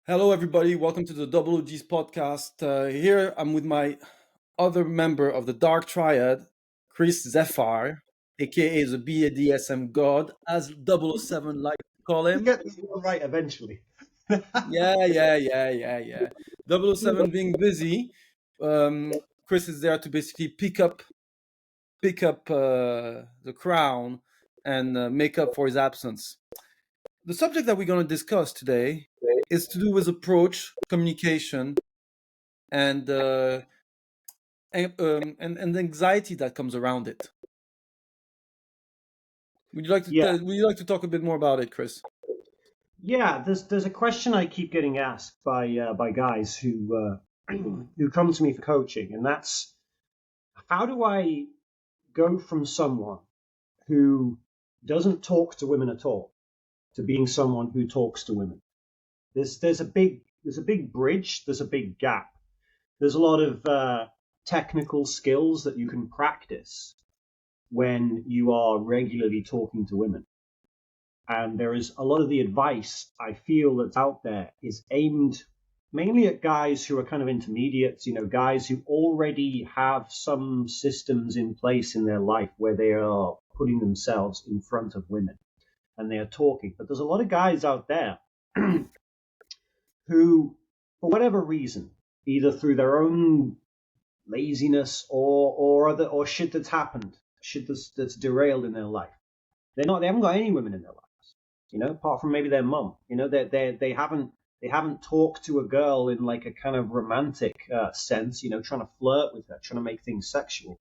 Hello, everybody. Welcome to the Double OG's podcast. Here I'm with my other member of the Dark Triad, Chris Zephyr, aka the BDSM God, as 007 like to call You him. get this one right eventually. Yeah. 007 being busy. Chris is there to basically pick up the crown and make up for his absence. The subject that we're going to discuss today is to do with approach, communication, and and the anxiety that comes around it. Yeah, Would you like to talk a bit more about it, Chris? yeah. There's a question I keep getting asked by guys who come to me for coaching, and that's how do I go from someone who doesn't talk to women at all to being someone who talks to women? There's a big bridge. There's a big gap. There's a lot of technical skills that you can practice when you are regularly talking to women. And there is a lot of the advice I feel that's out there is aimed mainly at guys who are kind of intermediates, guys who already have some systems in place in their life where they are putting themselves in front of women and they are talking. But there's a lot of guys out there who, for whatever reason, either through their own laziness or shit that's happened, shit that's derailed in their life, they haven't got any women in their life. Apart from maybe their mum. They haven't talked to a girl in like a kind of romantic sense. Trying to flirt with her, trying to make things sexual,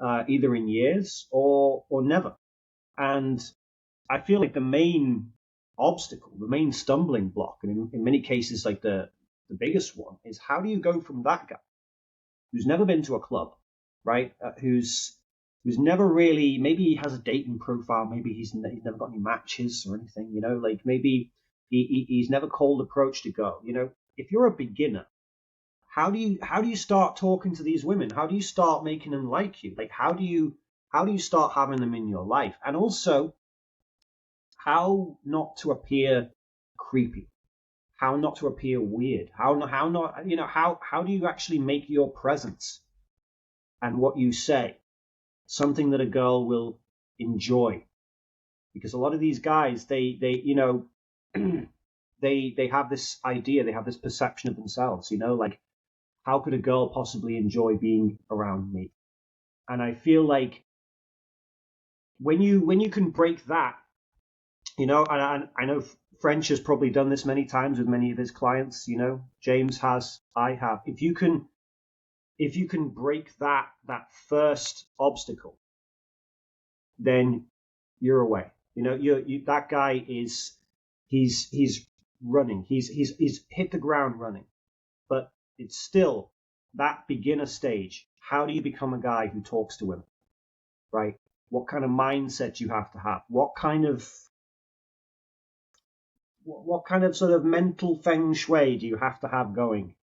either in years or never. And I feel like the main obstacle, the main stumbling block, and in many cases, like the biggest one, is how do you go from that guy who's never been to a club, right? Who's never really, maybe he has a dating profile, maybe he's never got any matches or anything, like maybe he's never called approach to go. If you're a beginner, how do you start talking to these women? How do you start making them like you? Like how do you start having them in your life? And also how not to appear creepy, how not to appear weird, how do you actually make your presence and what you say something that a girl will enjoy? Because a lot of these guys, they have this idea, they have this perception of themselves, like how could a girl possibly enjoy being around me? And I feel like when you can break that, and I know French has probably done this many times with many of his clients, James has, I have. If you can break that first obstacle, then you're away. That guy he's running. He's hit the ground running. But it's still that beginner stage. How do you become a guy who talks to women, right? What kind of mindset you have to have? What kind of sort of mental feng shui do you have to have going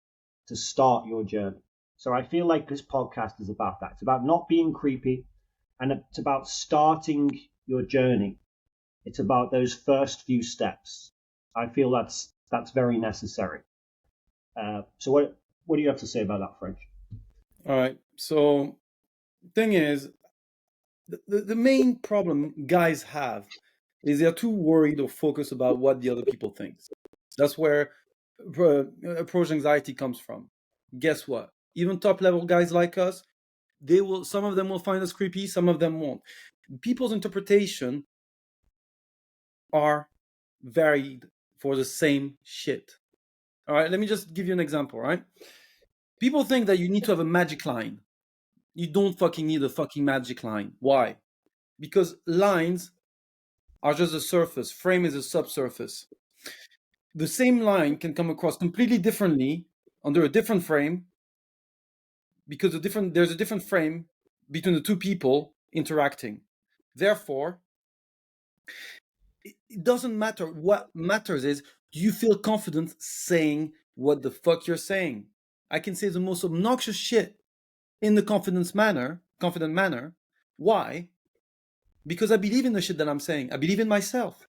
to start your journey? So I feel like this podcast is about that. It's about not being creepy, and it's about starting your journey. It's about those first few steps. I feel that's very necessary. So what do you have to say about that, French? All right. So, thing is, the main problem guys have is they're too worried or focused about what the other people think. That's where approach anxiety comes from. Guess what? Even top level guys like us, some of them will find us creepy, some of them won't. People's interpretation are varied for the same shit. All right, let me just give you an example, right? People think that you need to have a magic line. You don't fucking need a fucking magic line. Why? Because lines are just a surface, frame is a subsurface. The same line can come across completely differently under a different frame because there's a different frame between the two people interacting. Therefore, it doesn't matter. What matters is, do you feel confident saying what the fuck you're saying? I can say the most obnoxious shit in the confident manner. Why? Because I believe in the shit that I'm saying. I believe in myself.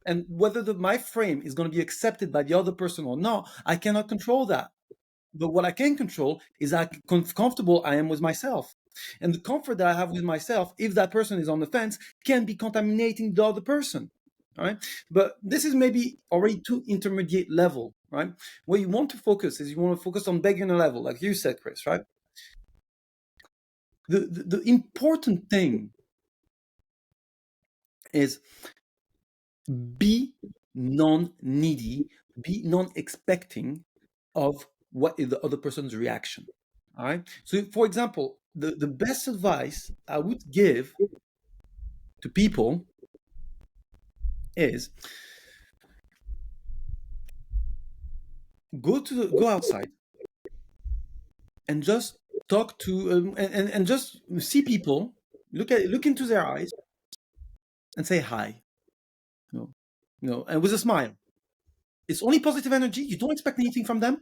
And whether my frame is going to be accepted by the other person or not, I cannot control that. But what I can control is how comfortable I am with myself. And the comfort that I have with myself, if that person is on the fence, can be contaminating the other person. All right. But this is maybe already too intermediate level, right? Where you want to focus is you want to focus on beginner level, like you said, Chris, right? The important thing is be non-needy, be non-expecting of what is the other person's reaction. All right. So, for example, the best advice I would give to people is go outside and just talk to and just see people, look into their eyes and say hi, and with a smile. It's only positive energy. You don't expect anything from them,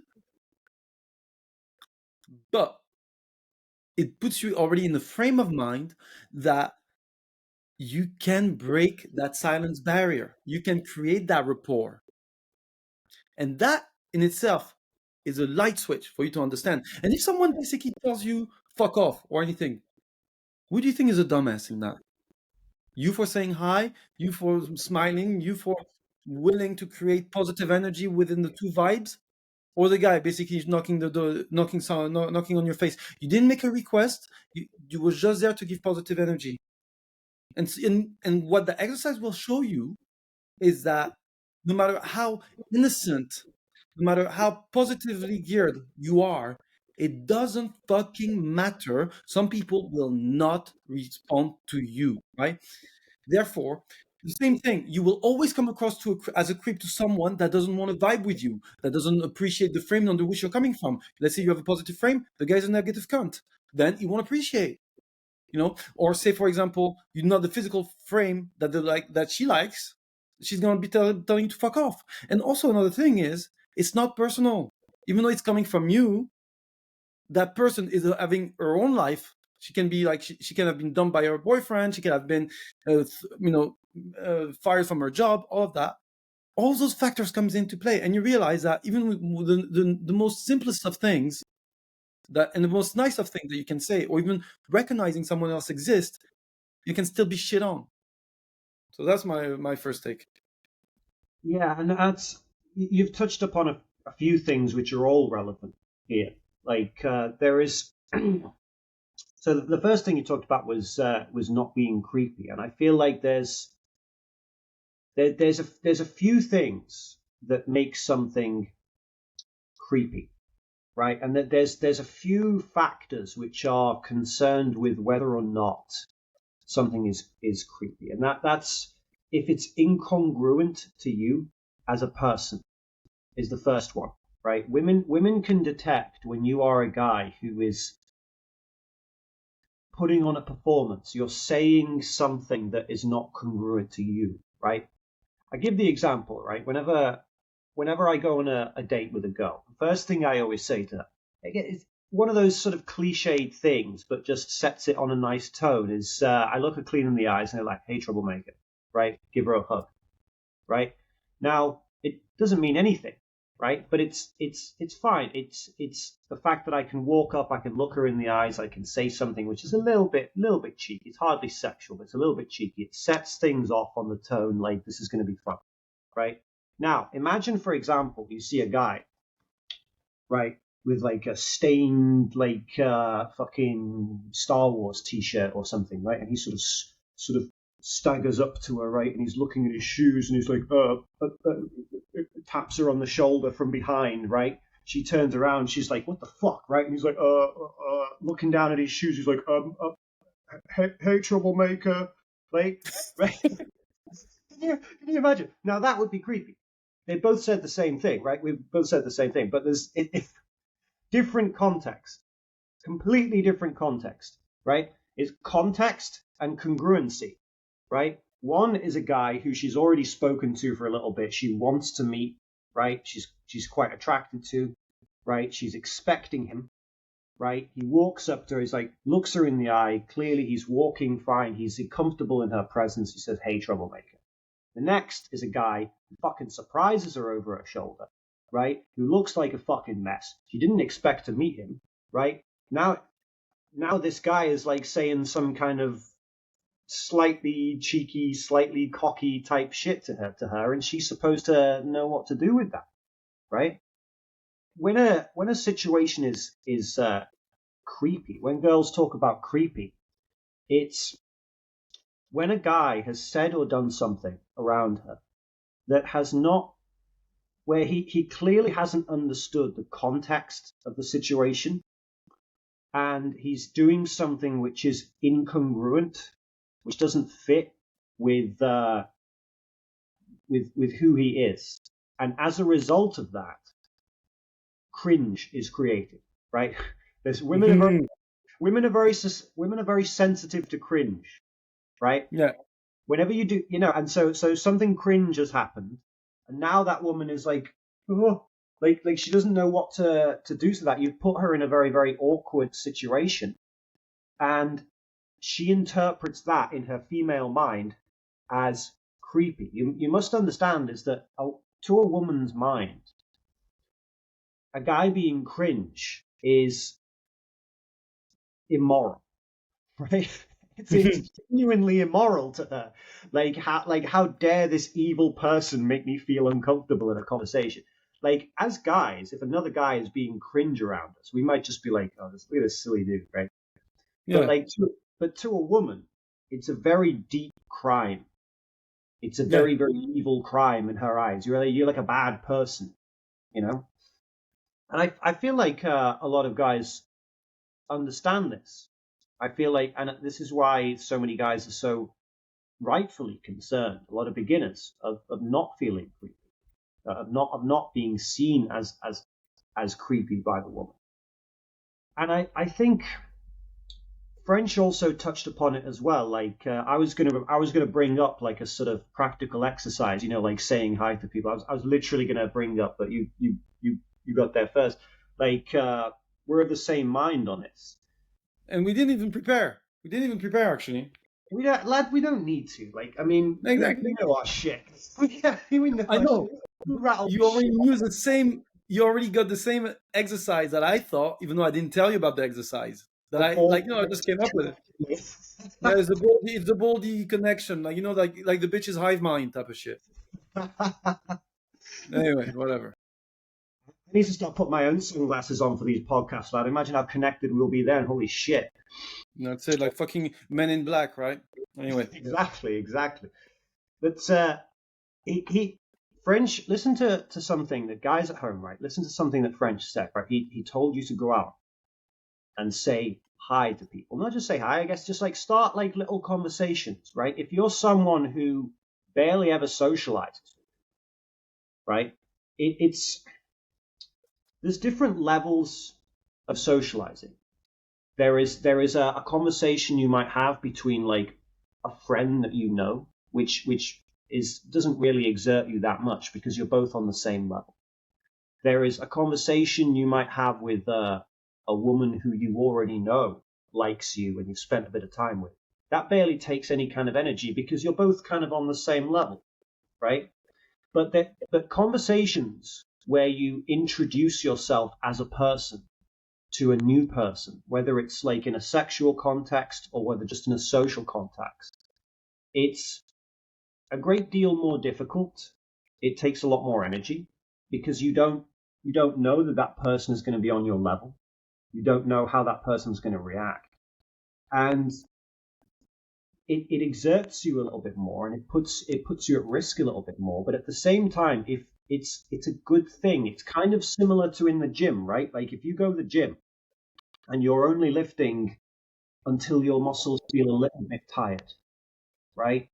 but it puts you already in the frame of mind that you can break that silence barrier. You can create that rapport. And that in itself is a light switch for you to understand. And if someone basically tells you fuck off or anything, who do you think is a dumbass in that? You for saying hi, you for smiling, you for willing to create positive energy within the two vibes, or the guy basically knocking the door, knocking on your face. You didn't make a request. You were just there to give positive energy. And what the exercise will show you is that no matter how innocent, no matter how positively geared you are, it doesn't fucking matter. Some people will not respond to you, right? Therefore, the same thing, you will always come across as a creep to someone that doesn't want to vibe with you, that doesn't appreciate the frame under which you're coming from. Let's say you have a positive frame, the guy's a negative cunt. Then you won't appreciate. Or say, for example, you know the physical frame that she likes, she's gonna be telling you to fuck off. And also another thing is, it's not personal. Even though it's coming from you, that person is having her own life. She can be like she can have been dumped by her boyfriend. She can have been, fired from her job. All of that, all those factors comes into play, and you realize that even with the most simplest of things, and the most nice of things that you can say, or even recognizing someone else exists, you can still be shit on. So that's my first take. Yeah, and you've touched upon a few things which are all relevant here. Like there is, so the first thing you talked about was not being creepy, and I feel like there's a few things that make something creepy, right? And that there's a few factors which are concerned with whether or not something is creepy, and that's if it's incongruent to you as a person is the first one, right? Women can detect when you are a guy who is putting on a performance. You're saying something that is not congruent to you, right? I give the example, right? Whenever I go on a date with a girl, the first thing I always say to her, it's one of those sort of cliched things, but just sets it on a nice tone, is I look her clean in the eyes and I'm like, hey, troublemaker, right? Give her a hug, right? Now, it doesn't mean anything, right? But it's fine. It's the fact that I can walk up, I can look her in the eyes, I can say something which is a little bit cheeky. It's hardly sexual, but it's a little bit cheeky. It sets things off on the tone, like this is going to be fun, right? Now, imagine, for example, you see a guy, right, with like a stained, like fucking Star Wars T-shirt or something, right, and he sort of staggers up to her, right, and he's looking at his shoes, and he's like, taps her on the shoulder from behind, right? She turns around, she's like, what the fuck, right? And he's like, looking down at his shoes, he's like, hey, troublemaker, right? Right? Can you imagine? Now that would be creepy. They both said the same thing, right? We've both said the same thing, but there's different context, completely different context, right? It's context and congruency, right? One is a guy who she's already spoken to for a little bit. She wants to meet, right? She's quite attracted to, right? She's expecting him, right? He walks up to her, he's like, looks her in the eye. Clearly he's walking fine. He's comfortable in her presence. He says, hey, troublemaker, The next is a guy who fucking surprises her over her shoulder, right? Who looks like a fucking mess. She didn't expect to meet him, right? Now this guy is like saying some kind of slightly cheeky, slightly cocky type shit to her, and she's supposed to know what to do with that, right? When a situation is creepy, when girls talk about creepy, it's when a guy has said or done something around her that has not, where he clearly hasn't understood the context of the situation, and he's doing something which is incongruent, which doesn't fit with who he is, and as a result of that, cringe is created. Right? There's women are very sensitive to cringe. Right? Yeah. Whenever you do, and so something cringe has happened, and now that woman is like, oh, like she doesn't know what to do to that. You've put her in a very, very awkward situation, and she interprets that in her female mind as creepy. You must understand is that to a woman's mind, a guy being cringe is immoral, right? It's genuinely immoral to her. Like how dare this evil person make me feel uncomfortable in a conversation? Like, as guys, if another guy is being cringe around us, we might just be like, oh, look at this silly dude, right? Yeah. But to a woman, it's a very deep crime. It's a very, very evil crime in her eyes. You're like a bad person, And I feel like a lot of guys understand this. I feel like, and this is why so many guys are so rightfully concerned, a lot of beginners, of not feeling creepy, of not being seen as creepy by the woman. And I think French also touched upon it as well. Like I was gonna bring up like a sort of practical exercise, like saying hi to people. I was literally gonna bring up, but you got there first. Like we're of the same mind on this. And we didn't even prepare. Actually. We don't need to. Like, I mean, Exactly. we know our shit. We know I know. You already got the same exercise that I thought, even though I didn't tell you about the exercise. That I just came up with it. Yeah, it's the baldy connection, like like the bitch's hive mind type of shit. Anyway, whatever. I need to start putting my own sunglasses on for these podcasts, lad. Imagine how connected we'll be then. Holy shit. That's it, like fucking Men in Black, right? Anyway. Exactly. But French, listen to something that guys at home, right? Listen to something that French said, right? He told you to go out and say hi to people. Not just say hi, I guess just like start like little conversations, right? If you're someone who barely ever socializes, right? There's different levels of socializing. There is a conversation you might have between like a friend that you know, which doesn't really exert you that much because you're both on the same level. There is a conversation you might have with a woman who you already know likes you and you've spent a bit of time with. That barely takes any kind of energy because you're both kind of on the same level, right? But conversations where you introduce yourself as a person to a new person, whether it's like in a sexual context or whether just in a social context, it's a great deal more difficult. It takes a lot more energy because you don't know that person is going to be on your level. You don't know how that person's going to react. And it exerts you a little bit more and it puts you at risk a little bit more. But at the same time, if it's a good thing, it's kind of similar to in the gym, right? Like if you go to the gym and you're only lifting until your muscles feel a little bit tired, right?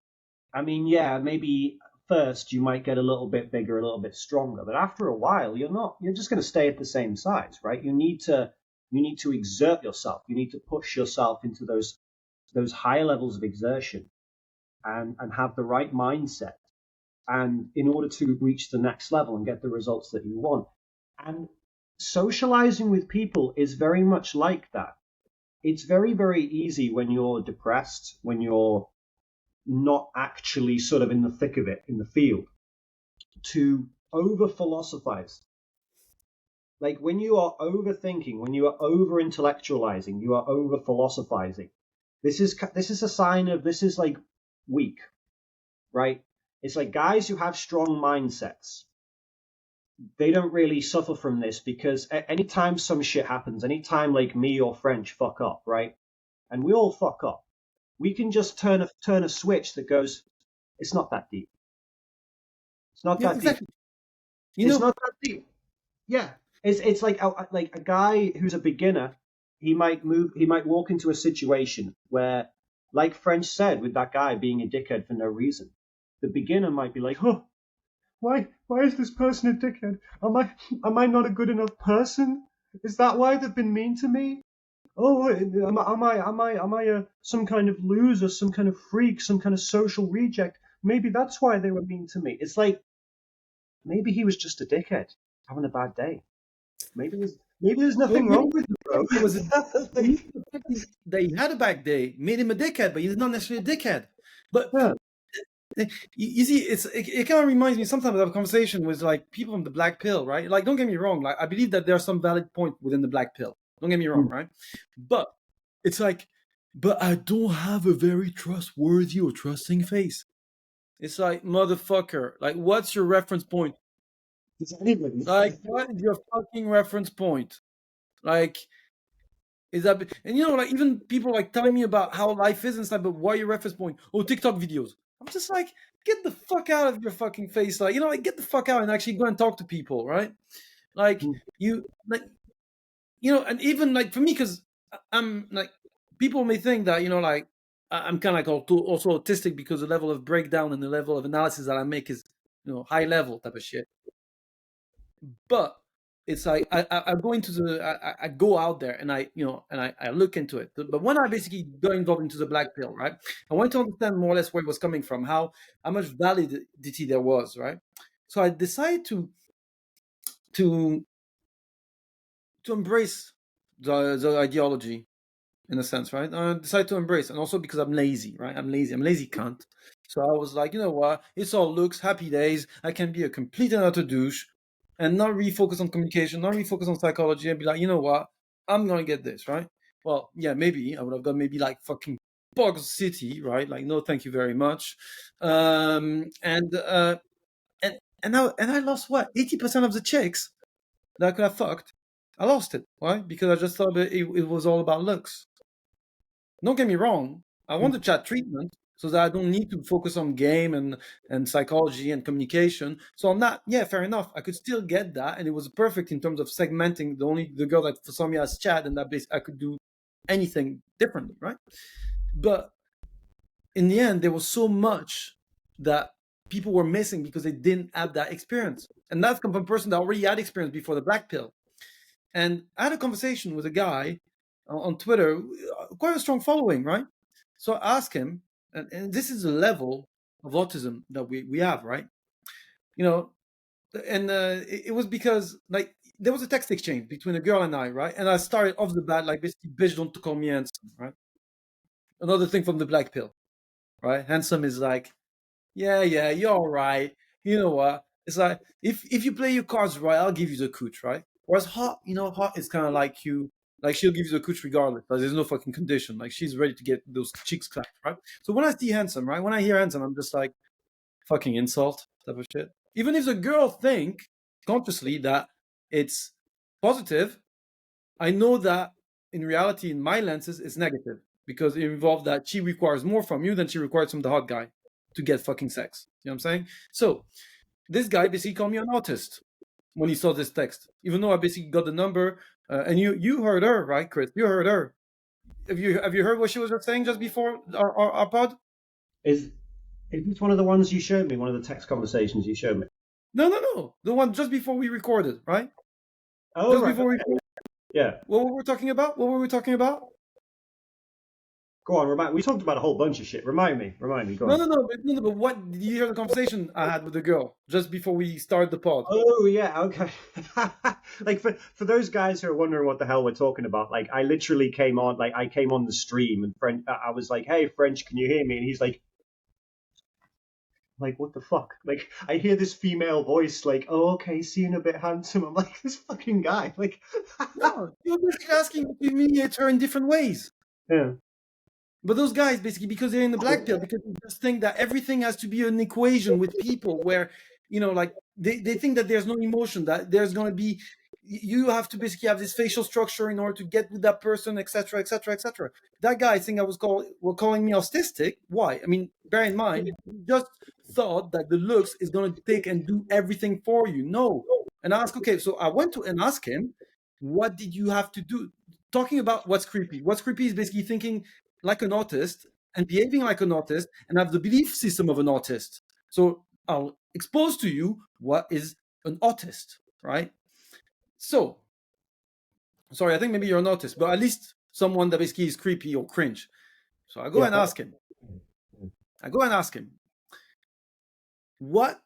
I mean, yeah, maybe first you might get a little bit bigger, a little bit stronger, but after a while, you're just going to stay at the same size, right? You need to exert yourself. You need to push yourself into those higher levels of exertion and have the right mindset. And in order to reach the next level and get the results that you want. And socializing with people is very much like that. It's very, very easy when you're depressed, when you're not actually sort of in the thick of it, in the field, to over philosophize. Like when you are overthinking, when you are over intellectualizing, you are over philosophizing. This is a sign of, this is like weak, right? It's like guys who have strong mindsets, they don't really suffer from this, because anytime some shit happens, anytime like me or French fuck up, right? And we all fuck up, we can just turn a switch that goes, it's not that deep. It's not Yeah, that deep. exactly. You It's know, not that deep. Yeah. It's like a guy who's a beginner, he might walk into a situation where, like French said, with that guy being a dickhead for no reason. The beginner might be like, oh, why is this person a dickhead? Am I not a good enough person? Is that why they've been mean to me? Oh, am I some kind of loser, some kind of freak, some kind of social reject? Maybe that's why they were mean to me. It's like, maybe he was just a dickhead having a bad day. Maybe there's well, nothing maybe wrong with you, bro. he was a Like, maybe the fact that he had a bad day made him a dickhead, but he's not necessarily a dickhead. But yeah. you see, it kind of reminds me sometimes of a conversation with like people from the black pill, right? Like, don't get me wrong, like I believe that there's some valid point within the black pill. Don't get me wrong, right? But it's like, but I don't have a very trustworthy or trusting face. It's like, motherfucker, like, what's your reference point? Does anybody? Like, what is your fucking reference point? Like, is that, and you know, like even people like telling me about how life is and stuff, but why your reference point? Oh, TikTok videos. I'm just like, get the fuck out of your fucking face. Like, you know, like get the fuck out and actually go and talk to people, right? Like you, like, you know, and even like for me, because I'm like, people may think that, you know, like I'm kind of like also autistic because the level of breakdown and the level of analysis that I make is, you know, high level type of shit. But it's like I go into I go out there and I, you know, and I look into it. But when I basically got involved into the black pill, right, I wanted to understand more or less where it was coming from, how much validity there was, right. So I decided to to embrace the ideology in a sense, right. I decided to embrace, and also because I'm lazy, right. I'm lazy cunt. So I was like, you know what, it's all looks, happy days. I can be a complete and utter douche and not really focus on communication, not really focus on psychology, and be like, you know what, I'm gonna get this, right. Well, yeah, maybe I would have got maybe like fucking Bog City, right. Like, no, thank you very much. And I lost what, 80% of the chicks that I could have fucked. I lost it. Why? Because I just thought it was all about looks. Don't get me wrong. I want the chat treatment so that I don't need to focus on game and psychology and communication. So on that, yeah, fair enough. I could still get that, and it was perfect in terms of segmenting the girl that saw me as chat, and that I could do anything differently, right? But in the end, there was so much that people were missing because they didn't have that experience, and that's come from a person that already had experience before the black pill. And I had a conversation with a guy on Twitter, quite a strong following, right? So I asked him, and this is the level of autism that we have, right? You know, and it was because like there was a text exchange between a girl and I, right? And I started off the bat like basically, bitch, don't call me handsome, right? Another thing from the black pill, right? Handsome is like, yeah, you're all right. You know what? It's like if you play your cards right, I'll give you the cooch, right? Whereas hot, you know, hot is kind of like you, like she'll give you the cooch regardless. Like there's no fucking condition. Like she's ready to get those cheeks clapped, right? So when I see handsome, right? When I hear handsome, I'm just like fucking insult type of shit. Even if the girl think consciously that it's positive, I know that in reality, in my lenses, it's negative because it involves that she requires more from you than she requires from the hot guy to get fucking sex. You know what I'm saying? So this guy basically called me an autist when he saw this text, even though I basically got the number. And you heard her, right, Chris? You heard her. Have you heard what she was saying just before our pod? Is is this one of the ones you showed me? One of the text conversations you showed me? No. The one just before we recorded, right? Oh Just right, before we. yeah. What were we talking about? What were we talking about? Go on, remind. We talked about a whole bunch of shit. Remind me. Go on. But what did you hear the conversation I had with the girl just before we started the pod? Oh yeah, okay. Like for those guys who are wondering what the hell we're talking about, like I literally came on, like I came on the stream and I was like, "Hey, French, can you hear me?" And he's like, Like, what the fuck? Like, I hear this female voice, like, oh, okay, see you in a bit, handsome. I'm like, this fucking guy. Like, No, you're basically asking to humiliate her in different ways. yeah. But those guys, basically, because they're in the black pill, because they just think that everything has to be an equation with people where, like they think that there's no emotion, that there's going to be, you have to basically have this facial structure in order to get with that person, etc., etc., etc. That guy, I think were calling me autistic. Why? I mean, bear in mind, he just thought that the looks is going to take and do everything for you. No. And I asked, okay, so I went to and asked him, what did you have to do? Talking about what's creepy. What's creepy is basically thinking like an autist and behaving like an autist and have the belief system of an autist. So I'll expose to you what is an autist, right? So, sorry, I think maybe you're an autist, but at least someone that basically is creepy or cringe. So I go Yeah. and ask him. What,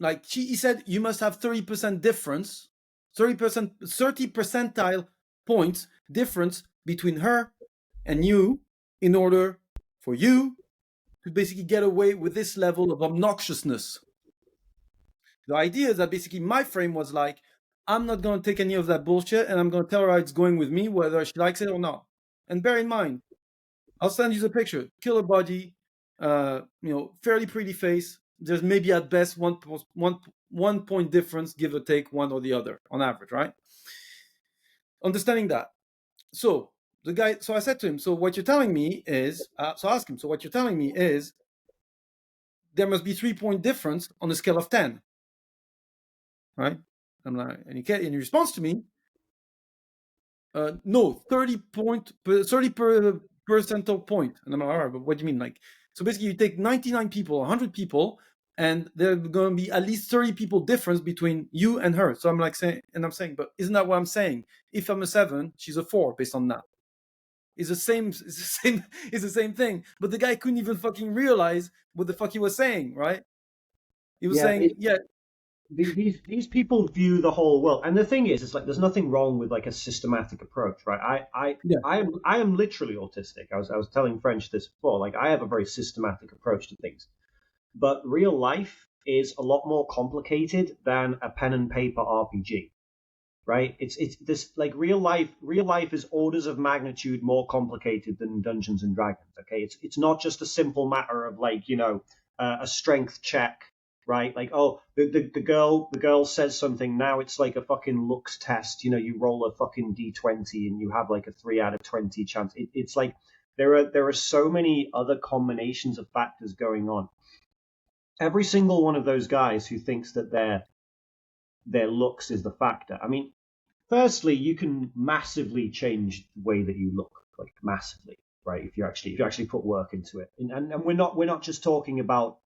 like he said, you must have 30% difference, 30 percentile points difference between her and you in order for you to basically get away with this level of obnoxiousness. The idea is that basically my frame was like, I'm not going to take any of that bullshit and I'm going to tell her how it's going with me, whether she likes it or not. And bear in mind, I'll send you the picture. Killer body, fairly pretty face. There's maybe at best one point difference, give or take one or the other on average, right? Understanding that. So I said to him, so what you're telling me is, so I asked him, so what you're telling me is there must be 3-point difference on a scale of 10, right? I'm like, and he responds to me, no, 30 percentile point. And I'm like, all right, but what do you mean? Like, so basically you take 99 people, 100 people, and there's going to be at least 30 people difference between you and her. So I'm like saying, but isn't that what I'm saying? If I'm a 7, she's a 4 based on that. It's the same thing. But the guy couldn't even fucking realize what the fuck he was saying, right? He was Yeah. saying, yeah. These people view the whole world, and the thing is, it's like there's nothing wrong with like a systematic approach, right? Yeah. I am literally autistic. I was telling French this before. Like, I have a very systematic approach to things, but real life is a lot more complicated than a pen and paper RPG, right? It's this, like, real life is orders of magnitude more complicated than Dungeons and Dragons. Okay, it's not just a simple matter of, like, a strength check, right? Like, oh, the girl says something, now it's like a fucking looks test. You roll a fucking d20 and you have like a 3 out of 20 chance. It's like there are so many other combinations of factors going on. Every single one of those guys who thinks that their looks is the factor. I mean, firstly, you can massively change the way that you look, like massively, right? If you actually put work into it, and we're not just talking about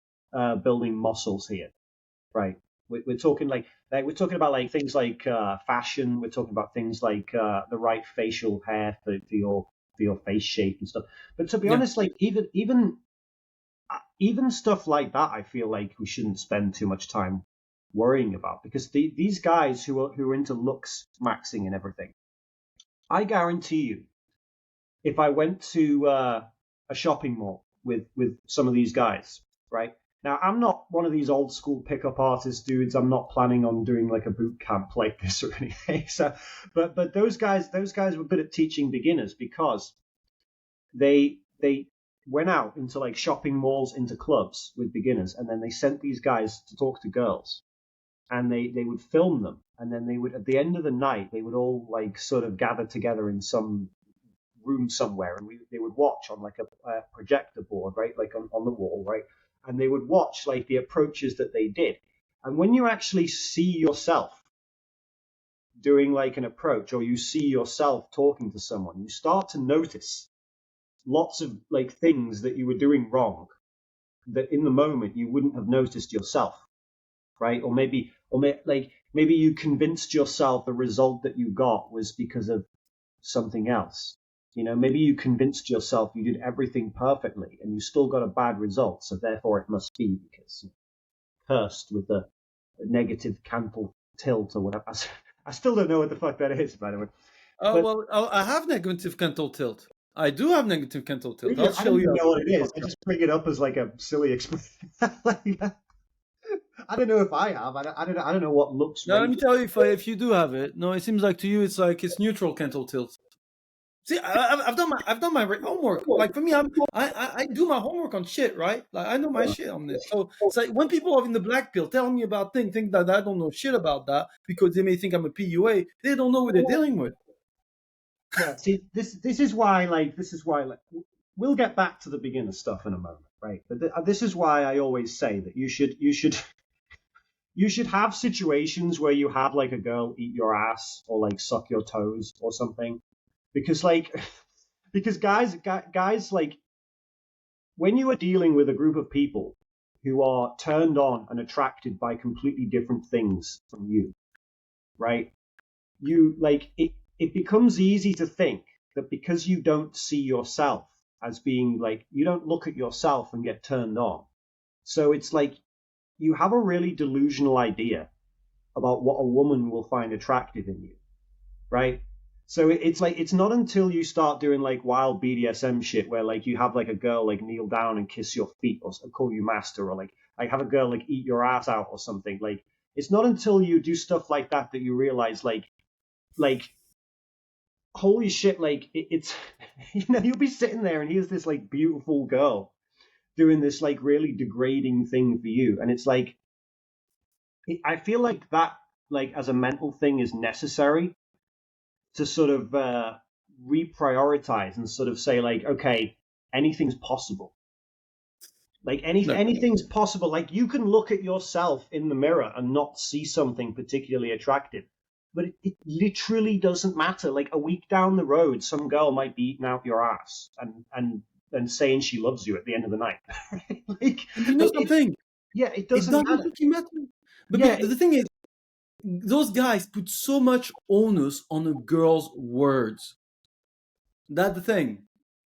building muscles here, right? We're talking we're talking about like things like fashion. We're talking about things like the right facial hair for your face shape and stuff. But to be Yeah. honest, like even stuff like that, I feel like we shouldn't spend too much time worrying about, because these guys who are into looks maxing and everything, I guarantee you, if I went to a shopping mall with some of these guys, right? Now, I'm not one of these old school pickup artist dudes. I'm not planning on doing like a boot camp like this or anything. So, but those guys were good at teaching beginners, because they went out into like shopping malls, into clubs with beginners, and then they sent these guys to talk to girls, and they would film them, and then they would, at the end of the night, they would all like sort of gather together in some room somewhere, and they would watch on like a projector board, right, like on the wall, right, and they would watch like the approaches that they did. And when you actually see yourself doing like an approach, or you see yourself talking to someone, you start to notice lots of like things that you were doing wrong, that in the moment you wouldn't have noticed yourself, right? Or maybe you convinced yourself the result that you got was because of something else. Maybe you convinced yourself you did everything perfectly and you still got a bad result, so therefore it must be because cursed with the negative cantal tilt or whatever. I still don't know what the fuck that is, by the way. Oh, But well, I have negative cantal tilt. I do have negative cantal tilt. Really? I'll I show don't you even know after what it the is. I podcast. just bring it up as like a silly expression. I don't know if I have. I don't know what looks Now let me radiant. tell you if you do have it. No, it seems like to you it's like it's neutral cantal tilt. See, I've done my homework. Like for me, I do my homework on shit, right? Like I know my shit on this. So it's like when people are in the black pill telling me about things, think that I don't know shit about that because they may think I'm a PUA. They don't know what they're dealing with. Yeah. See, this is why we'll get back to the beginner stuff in a moment, right? But this is why I always say that you should have situations where you have like a girl eat your ass or like suck your toes or something, because like because guys like when you are dealing with a group of people who are turned on and attracted by completely different things from you, right? You like it becomes easy to think that because you don't see yourself as being like, you don't look at yourself and get turned on. So it's like you have a really delusional idea about what a woman will find attractive in you, right? So it's like it's not until you start doing like wild BDSM shit where like you have like a girl like kneel down and kiss your feet or call you master, or like have a girl like eat your ass out or something. Like it's not until you do stuff like that that you realize like holy shit, like it's you'll be sitting there and here's this like beautiful girl doing this like really degrading thing for you, and it's like I feel like that, like as a mental thing, is necessary to sort of reprioritize and sort of say like, okay, anything's possible. Like Look, anything's possible. Like you can look at yourself in the mirror and not see something particularly attractive, but it literally doesn't matter. Like a week down the road, some girl might be eating out your ass and saying she loves you at the end of the night. Like and you know something? yeah, it It doesn't doesn't matter. fucking matter. But Yeah, the thing is, those guys put so much onus on a girl's words. That's the thing.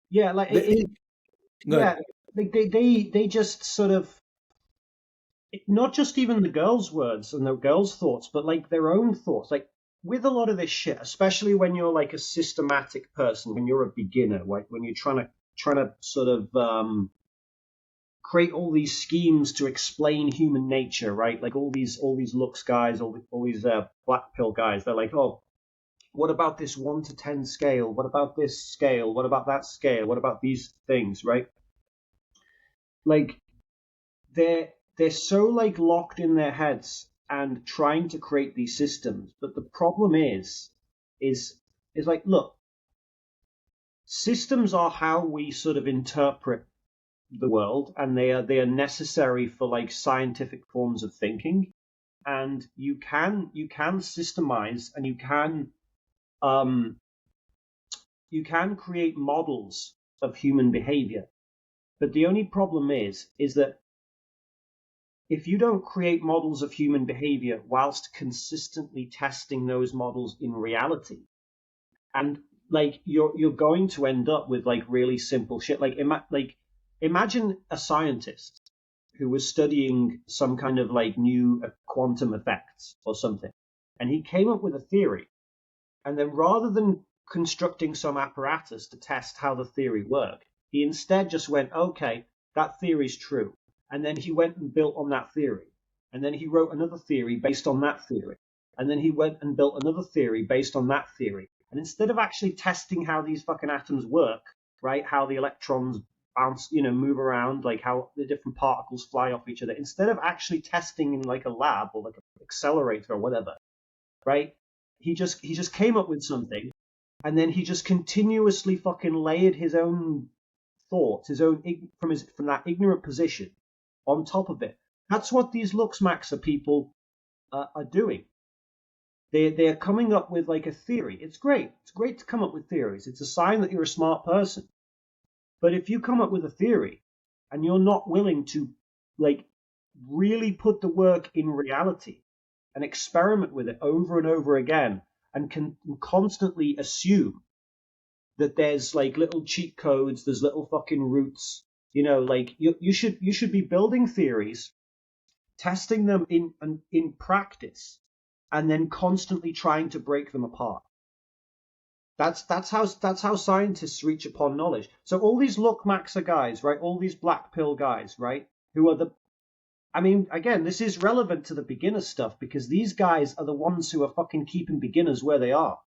yeah, like They, good. yeah, like they just sort of not just even the girls' words and the girls' thoughts, but like their own thoughts. Like with a lot of this shit, especially when you're like a systematic person, when you're a beginner, like when you're trying to sort of create all these schemes to explain human nature, right? Like all these looks guys, all these black pill guys. They're like, oh, what about this 1 to 10 scale? What about this scale? What about that scale? What about these things, right? Like they're so like locked in their heads and trying to create these systems, but the problem is is like, look, systems are how we sort of interpret the world, and they are necessary for like scientific forms of thinking, and you can systemize, and um you can create models of human behavior, but the only problem is that if you don't create models of human behavior whilst consistently testing those models in reality, and like you're going to end up with like really simple shit, like imagine a scientist who was studying some kind of like new quantum effects or something, and he came up with a theory, and then rather than constructing some apparatus to test how the theory worked, he instead just went, okay, that theory's true. And then he went and built on that theory. And then he wrote another theory based on that theory. And then he went and built another theory based on that theory. And instead of actually testing how these fucking atoms work, right, how the electrons bounce, move around, like how the different particles fly off each other, instead of actually testing in like a lab or like an accelerator or whatever, right? He just came up with something, and then he just continuously fucking layered his own thoughts, his own from that ignorant position on top of it. That's what these Luxmaxer people are doing. They're coming up with like a theory. It's great. It's great to come up with theories. It's a sign that you're a smart person. But if you come up with a theory and you're not willing to like really put the work in reality and experiment with it over and over again, and can constantly assume that there's like little cheat codes, there's little fucking roots, like you should be building theories, testing them in practice, and then constantly trying to break them apart. That's how scientists reach upon knowledge. So all these look maxer guys, right? All these black pill guys, right? Who are the I mean, again, this is relevant to the beginner stuff because these guys are the ones who are fucking keeping beginners where they are.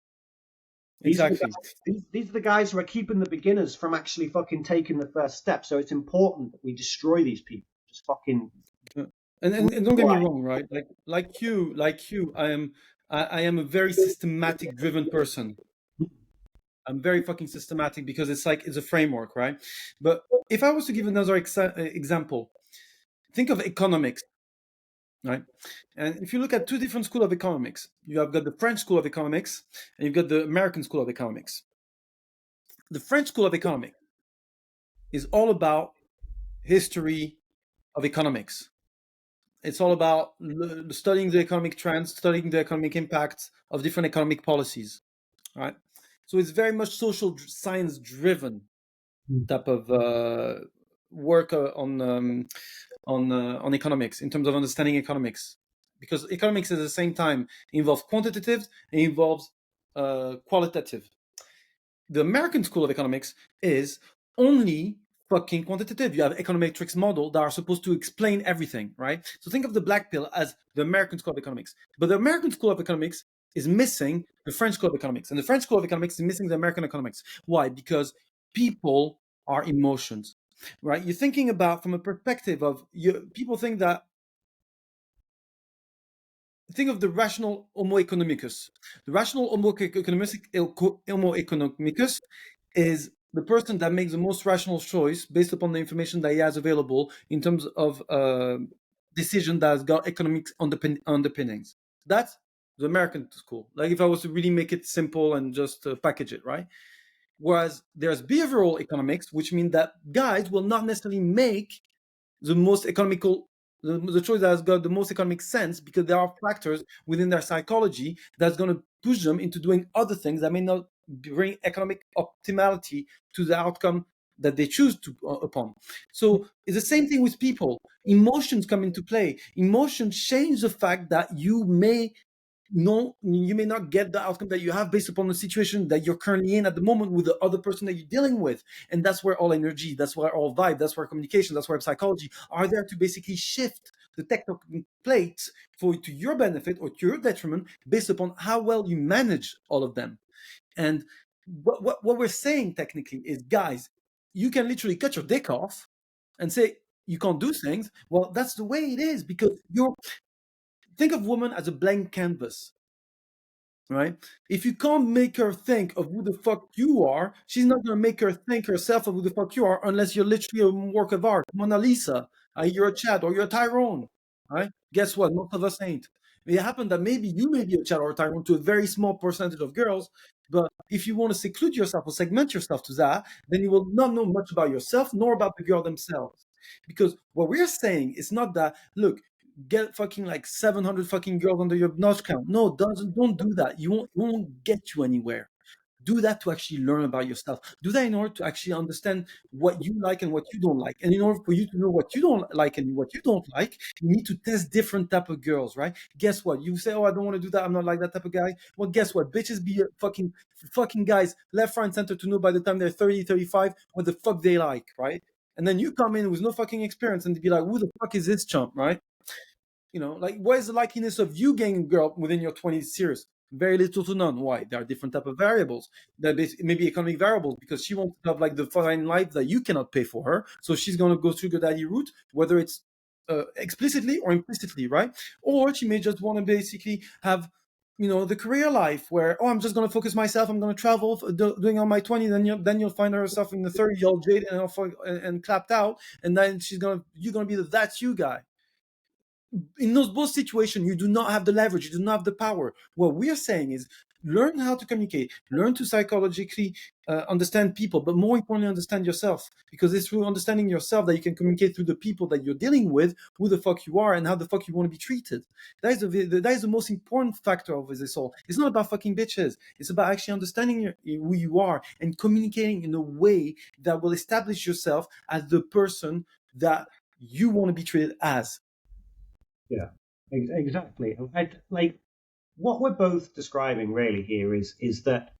These are the Exactly. guys, these are the guys who are keeping the beginners from actually fucking taking the first step. So it's important that we destroy these people. Just fucking Uh, and don't get me wrong, right? Like you, I am a very systematic driven person. I'm very fucking systematic because it's a framework, right? But if I was to give another example, think of economics, right? And if you look at two different schools of economics, you have got the French school of economics and you've got the American school of economics. The French school of economics is all about history of economics. It's all about studying the economic trends, studying the economic impacts of different economic policies, right? So it's very much social science driven type of work on economics in terms of understanding economics, because economics at the same time involves quantitative and involves qualitative. The American school of economics is only fucking quantitative. You have econometrics model that are supposed to explain everything, right? So think of the black pill as the American school of economics. But the American school of economics is missing the French school of economics. And the French school of economics is missing the American economics. Why? Because people are emotions, right? You're thinking about from a perspective of people think of the rational Homo economicus. The rational Homo economicus is the person that makes the most rational choice based upon the information that he has available in terms of decision that has got economic underpinnings. That's the American school. Like if I was to really make it simple and just package it, right? Whereas there's behavioral economics, which means that guys will not necessarily make the most economical the choice that has got the most economic sense because there are factors within their psychology that's going to push them into doing other things that may not bring economic optimality to the outcome that they choose to upon. So it's the same thing with people. Emotions come into play. Emotions change the fact that you may not get the outcome that you have based upon the situation that you're currently in at the moment with the other person that you're dealing with. And that's where all energy, that's where all vibe, that's where communication, that's where psychology are there to basically shift the tectonic plates for to your benefit or to your detriment based upon how well you manage all of them. And what we're saying technically is, guys, you can literally cut your dick off and say you can't do things. Well, that's the way it is because you're think of woman as a blank canvas, right? If you can't make her think of who the fuck you are, she's not gonna make her think herself of who the fuck you are unless you're literally a work of art. Mona Lisa, you're a Chad or you're a Tyrone, right? Guess what? Most of us ain't. It happened that maybe you may be a Chad or a Tyrone to a very small percentage of girls, but if you want to seclude yourself or segment yourself to that, then you will not know much about yourself nor about the girl themselves. Because what we're saying is not that, look, get fucking like 700 fucking girls under your notch count. No, don't do that. You won't get you anywhere. Do that to actually learn about yourself. Do that in order to actually understand what you like and what you don't like. And in order for you to know what you don't like and what you don't like, you need to test different type of girls, right? Guess what? You say, oh, I don't want to do that. I'm not like that type of guy. Well, guess what? Bitches be fucking guys left, right, and center to know by the time they're 30, 35 what the fuck they like, right? And then you come in with no fucking experience and be like, who the fuck is this chump, right? Like where's the likeliness of you getting a girl within your 20s years? Very little to none. Why? There are different type of variables. That maybe economic variables because she wants to have like the fine life that you cannot pay for her. So she's gonna go through the daddy route, whether it's explicitly or implicitly, right? Or she may just want to basically have the career life where, oh, I'm just going to focus myself, I'm going to travel doing on my 20s, then you'll find herself in the 30-year-old jade and clapped out, and then you're going to be the that's you guy. In those both situations, you do not have the leverage, you do not have the power. What we're saying is learn how to communicate, learn to psychologically understand people, but more importantly, understand yourself. Because it's through understanding yourself that you can communicate through the people that you're dealing with, who the fuck you are, and how the fuck you want to be treated. That is the most important factor of this all. It's not about fucking bitches. It's about actually understanding who you are and communicating in a way that will establish yourself as the person that you want to be treated as. yeah, exactly. Like what we're both describing really here is that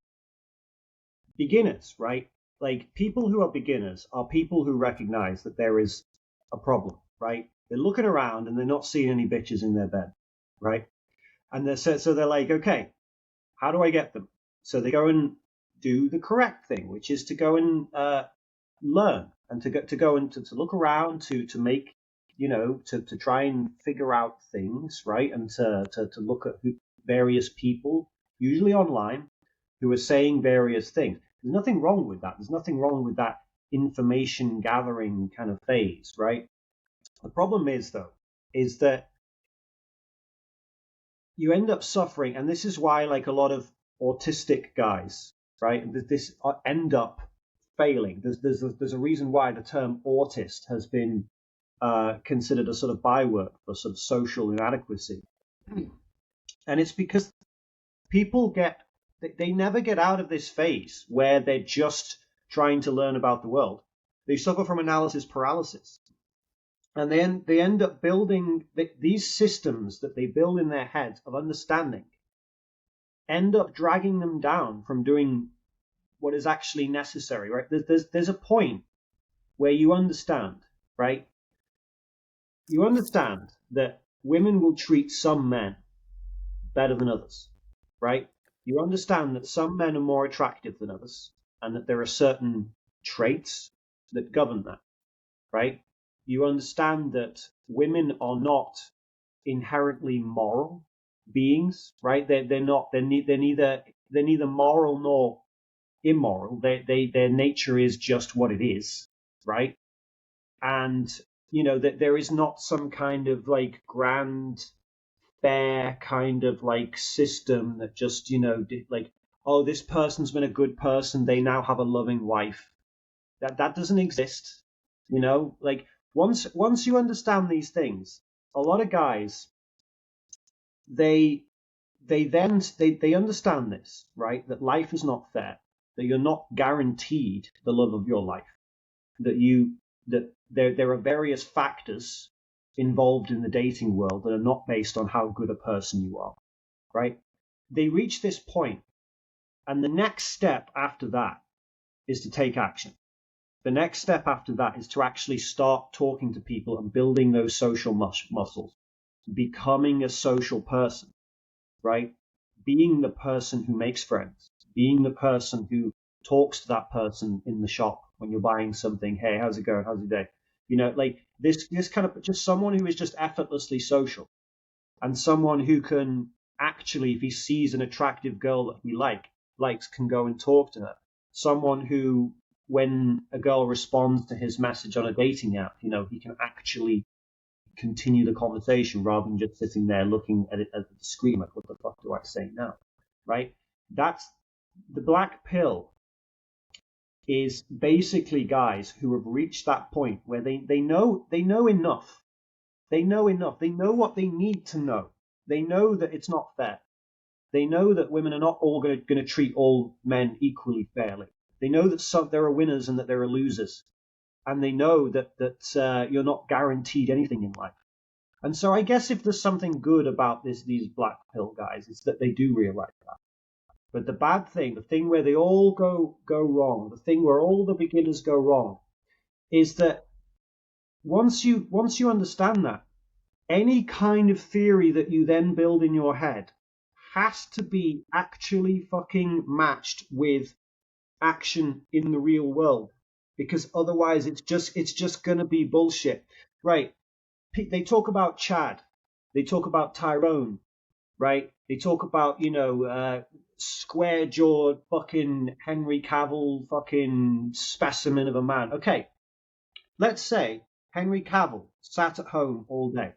beginners, right? Like people who are beginners are people who recognize that there is a problem, right? They're looking around and they're not seeing any bitches in their bed, right? And so they're like, okay, how do I get them? So they go and do the correct thing, which is to go and learn and to go and to look around to make to try and figure out things, right? And to look at various people, usually online, who are saying various things. There's nothing wrong with that. There's nothing wrong with that information gathering kind of phase, right? The problem is, though, is that you end up suffering, and this is why, like a lot of autistic guys, right, this end up failing. There's a reason why the term autist has been considered a sort of byword for sort of social inadequacy, and it's because people they never get out of this phase where they're just trying to learn about the world. They suffer from analysis paralysis. And then they end up building these systems that they build in their heads of understanding, end up dragging them down from doing what is actually necessary, right? There's a point where you understand, right? You understand that women will treat some men better than others, right? You understand that some men are more attractive than others and that there are certain traits that govern that, right? You understand that women are not inherently moral beings, right? They're neither moral nor immoral. Their nature is just what it is, right? And that there is not some kind of like grand fair kind of like system that just like, oh, this person's been a good person, they now have a loving wife. That doesn't exist. Like once you understand these things, a lot of guys, they they understand this, right? That life is not fair, that you're not guaranteed the love of your life, that there are various factors involved in the dating world that are not based on how good a person you are, right? They reach this point, and the next step after that is to take action. The next step after that is to actually start talking to people and building those social muscles, becoming a social person, right? Being the person who makes friends, being the person who talks to that person in the shop when you're buying something. Hey, how's it going? How's your day? Like this kind of just someone who is just effortlessly social, and someone who can actually, if he sees an attractive girl that he likes, can go and talk to her. Someone who, when a girl responds to his message on a dating app, he can actually continue the conversation rather than just sitting there looking at it at the screen like, what the fuck do I say now? Right? That's the black pill is basically guys who have reached that point where they know enough. They know enough. They know what they need to know. They know that it's not fair. They know that women are not all going to treat all men equally fairly. They know that there are winners and that there are losers. And they know that you're not guaranteed anything in life. And so I guess if there's something good about these black pill guys, it's that they do realize that. But the bad thing, the thing where they all go wrong, the thing where all the beginners go wrong, is that once you understand that, any kind of theory that you then build in your head has to be actually fucking matched with action in the real world, because otherwise it's just going to be bullshit, right? They talk about Chad, they talk about Tyrone, right? They talk about square-jawed fucking Henry Cavill fucking specimen of a man. Okay, let's say Henry Cavill sat at home all day,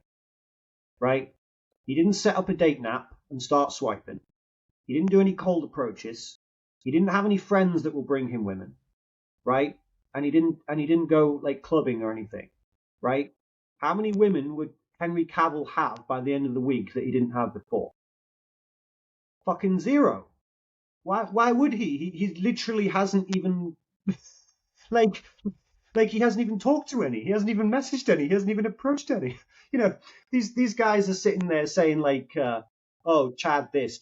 right? He didn't set up a date nap and start swiping. He didn't do any cold approaches. He didn't have any friends that will bring him women, right? And he didn't go like clubbing or anything, right? How many women would Henry Cavill have by the end of the week that he didn't have before? Fucking zero. Why would he? He literally hasn't even like he hasn't even talked to any. He hasn't even messaged any. He hasn't even approached any. These guys are sitting there saying like, oh, Chad this,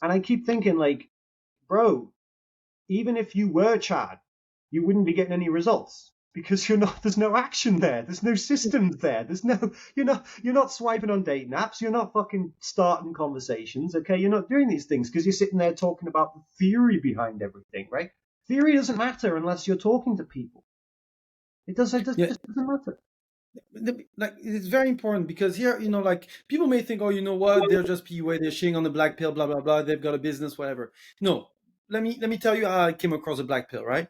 and I keep thinking like, bro, even if you were Chad, you wouldn't be getting any results because there's no action there. There's no systems there. You're not swiping on dating apps. You're not fucking starting conversations. Okay. You're not doing these things because you're sitting there talking about the theory behind everything, right? Theory doesn't matter unless you're talking to people. It just doesn't matter. Like, it's very important because here, like, people may think, oh, you know what, they're just PUA, they're shitting on the black pill, blah blah blah, they've got a business, whatever. No, let me tell you how I came across a black pill, right?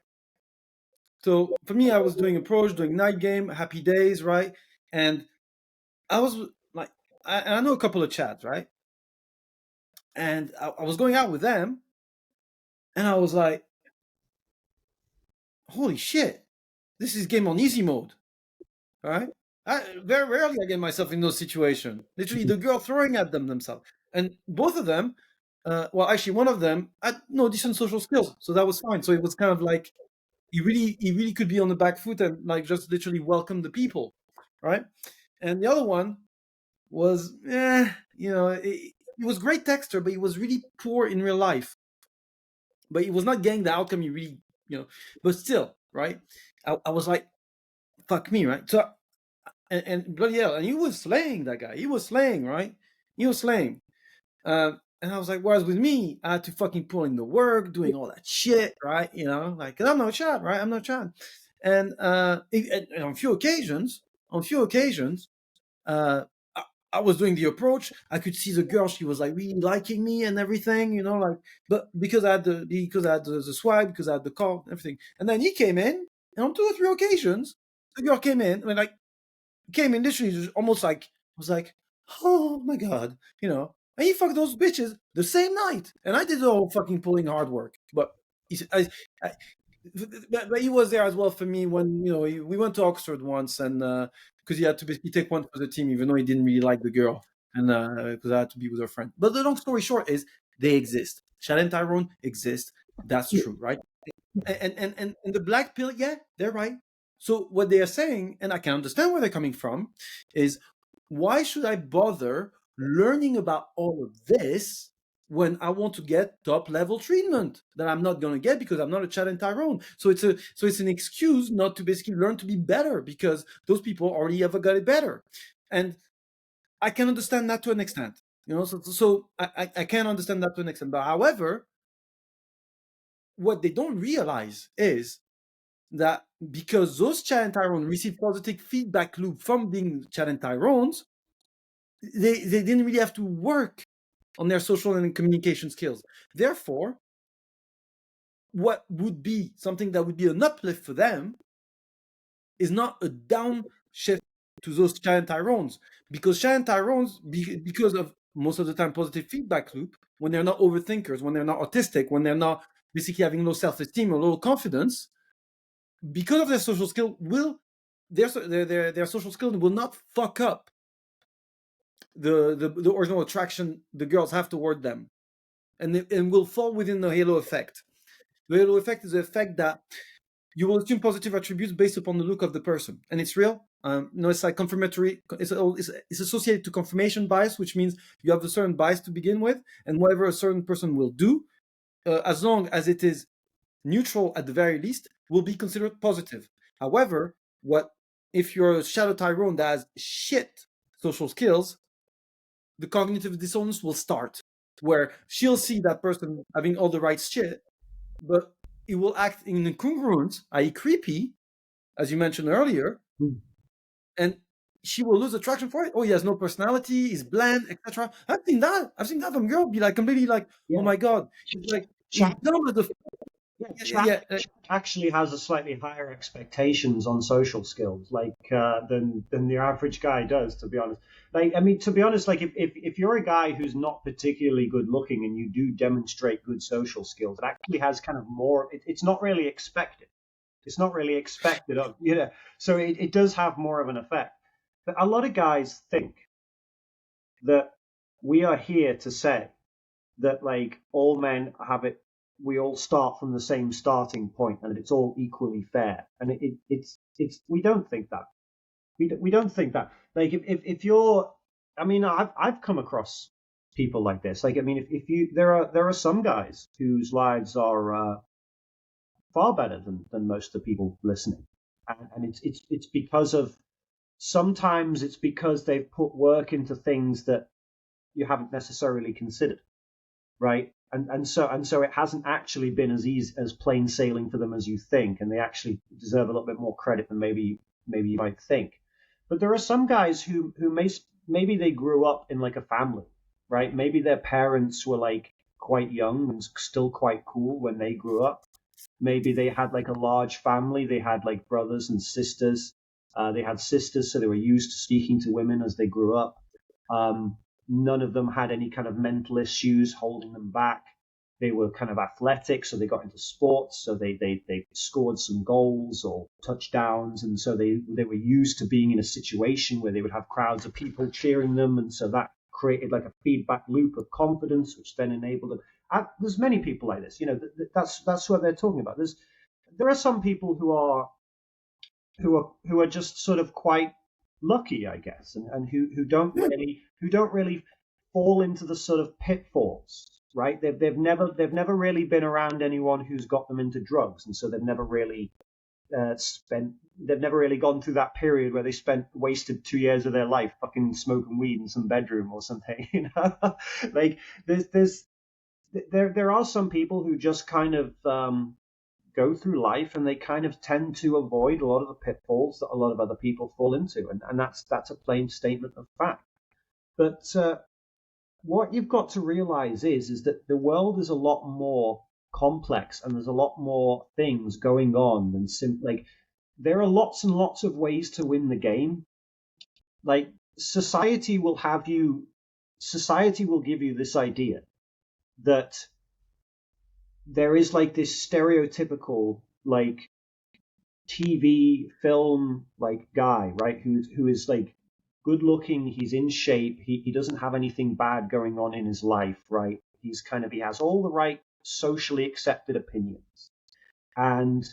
So for me, I was doing approach, doing night game, happy days, right? And I was like, I know a couple of chats, right? And I was going out with them, and I was like, holy shit, this is game on easy mode, all right? Very rarely I get myself in those situations. Literally, the girl throwing at themselves, and both of them, well, actually, one of them had no decent social skills, so that was fine. So it was kind of like he really could be on the back foot and like just literally welcome the people, right? And the other one was, he was great texter, but he was really poor in real life. But he was not getting the outcome he really, But still, right? I was like, fuck me, right? So and bloody hell, and he was slaying that guy. He was slaying, right? He was slaying. And I was like, whereas with me, I had to fucking pull in the work, doing all that shit, right? Like, 'cause I'm not Chad, right? I'm not Chad. And on a few occasions, uh, I was doing the approach. I could see the girl; she was like really liking me and everything, like. But because I had the swag, because I had the call, everything. And then he came in, and on 2 or 3 occasions, the girl came in. I mean, like, came in literally just almost like was like, oh my god, And he fucked those bitches the same night, and I did the whole fucking pulling hard work. But I but he was there as well for me when we went to Oxford once, and because he had to basically take one for the team, even though he didn't really like the girl, and because I had to be with her friend. But the long story short is they exist. Chad and Tyrone exist. That's true, right? And the black pill, yeah, they're right. So what they are saying, and I can understand where they're coming from, is why should I bother learning about all of this when I want to get top level treatment that I'm not going to get because I'm not a Chad and Tyrone? So it's an excuse not to basically learn to be better because those people already ever got it better, and I can understand that to an extent. So I can understand that to an extent. But however, what they don't realize is that because those Chad and Tyrone receive positive feedback loop from being Chad and Tyrones, they didn't really have to work on their social and communication skills. Therefore, what would be something that would be an uplift for them is not a downshift to those Chad and Tyrones. Because Chad and Tyrones, because of most of the time positive feedback loop, when they're not overthinkers, when they're not autistic, when they're not basically having low self-esteem or low confidence, because of their social skill, their social skills will not fuck up the original attraction the girls have toward them, and will fall within the halo effect. The halo effect is the effect that you will assume positive attributes based upon the look of the person, and it's real. It's like confirmatory. It's associated to confirmation bias, which means you have a certain bias to begin with, and whatever a certain person will do, as long as it is neutral at the very least, will be considered positive. However, if you're a shadow Tyrone that has shit social skills, the cognitive dissonance will start, where she'll see that person having all the right shit, but it will act in incongruent, i.e., creepy, as you mentioned earlier, and she will lose attraction for it. Oh, he has no personality, he's bland, etc. I've seen that from girl be like completely like, oh my god, he's like he's dumb at the Chat actually has a slightly higher expectations on social skills, like than the average guy does. To be honest, to be honest, like if you're a guy who's not particularly good looking and you do demonstrate good social skills, it actually has kind of more. It's not really expected. It's not really expected of So it does have more of an effect. But a lot of guys think that we are here to say that like all men have it, we all start from the same starting point and that it's all equally fair, and it's we don't think that. We don't think that. Like if you're, I mean, I've come across people like this. Like, I mean, if you there are some guys whose lives are far better than most of the people listening. And it's because of, sometimes it's because they've put work into things that you haven't necessarily considered, right? And so it hasn't actually been as easy, as plain sailing for them as you think, and they actually deserve a little bit more credit than maybe you might think. But there are some guys who maybe they grew up in like a family, right? Maybe their parents were like quite young and still quite cool when they grew up. Maybe they had like a large family. They had like brothers and sisters. They had sisters, so they were used to speaking to women as they grew up. Um, None of them had any kind of mental issues holding them back. They were kind of athletic, so they got into sports. So they scored some goals or touchdowns, and so they were used to being in a situation where they would have crowds of people cheering them, and so that created like a feedback loop of confidence, which then enabled them. There's many people like this. That's what they're talking about. There are some people who are just sort of quite lucky, I guess, and who don't really fall into the sort of pitfalls, right? They've never really been around anyone who's got them into drugs, and so they've never really gone through that period where they wasted 2 years of their life fucking smoking weed in some bedroom or something, like there are some people who just kind of go through life and they kind of tend to avoid a lot of the pitfalls that a lot of other people fall into, and that's a plain statement of fact. But what you've got to realize is that the world is a lot more complex, and there's a lot more things going on than simply like, there are lots and lots of ways to win the game. Like society will give you this idea that there is like this stereotypical like TV film like guy, right? Who is like good looking, he's in shape, he doesn't have anything bad going on in his life, right? He has all the right socially accepted opinions. And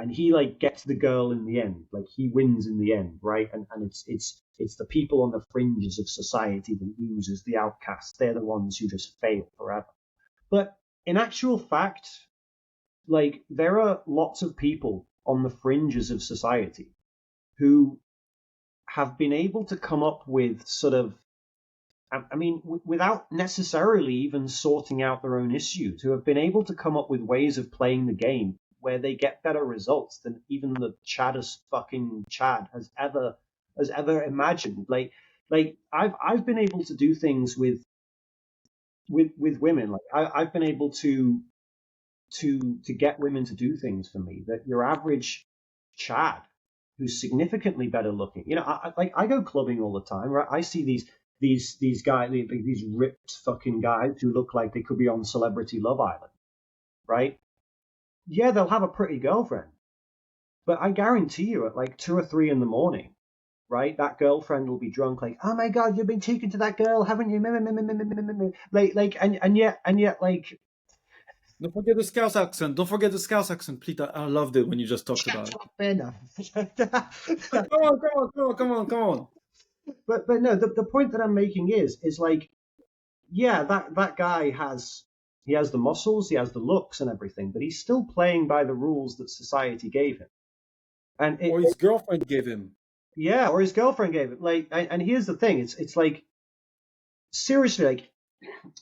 he like gets the girl in the end, like he wins in the end, right? And it's the people on the fringes of society, the losers, the outcasts, they're the ones who just fail forever. But in actual fact, like there are lots of people on the fringes of society who have been able to come up with sort of, I mean, without necessarily even sorting out their own issues, who have been able to come up with ways of playing the game where they get better results than even the chaddest fucking Chad has ever imagined. Like I've been able to do things with women. Like I've been able to get women to do things for me that your average Chad, who's significantly better looking, I go clubbing all the time, right? I see these guys, these ripped fucking guys who look like they could be on Celebrity Love Island, right? Yeah, they'll have a pretty girlfriend, but I guarantee you at like 2 or 3 in the morning, right, that girlfriend will be drunk, like, oh my God, you've been taken to that girl, haven't you? And yet, like, Don't forget the Scouse accent. Don't forget the Scouse accent, please. I loved it when you just talked about it. Come on, come on, come on, come on, come on. But no, the point that I'm making is like, yeah, that guy has the muscles, he has the looks and everything, but he's still playing by the rules that society gave him. And Or his girlfriend gave him. yeah, or his girlfriend gave him. Like, and here's the thing: it's like, seriously, like,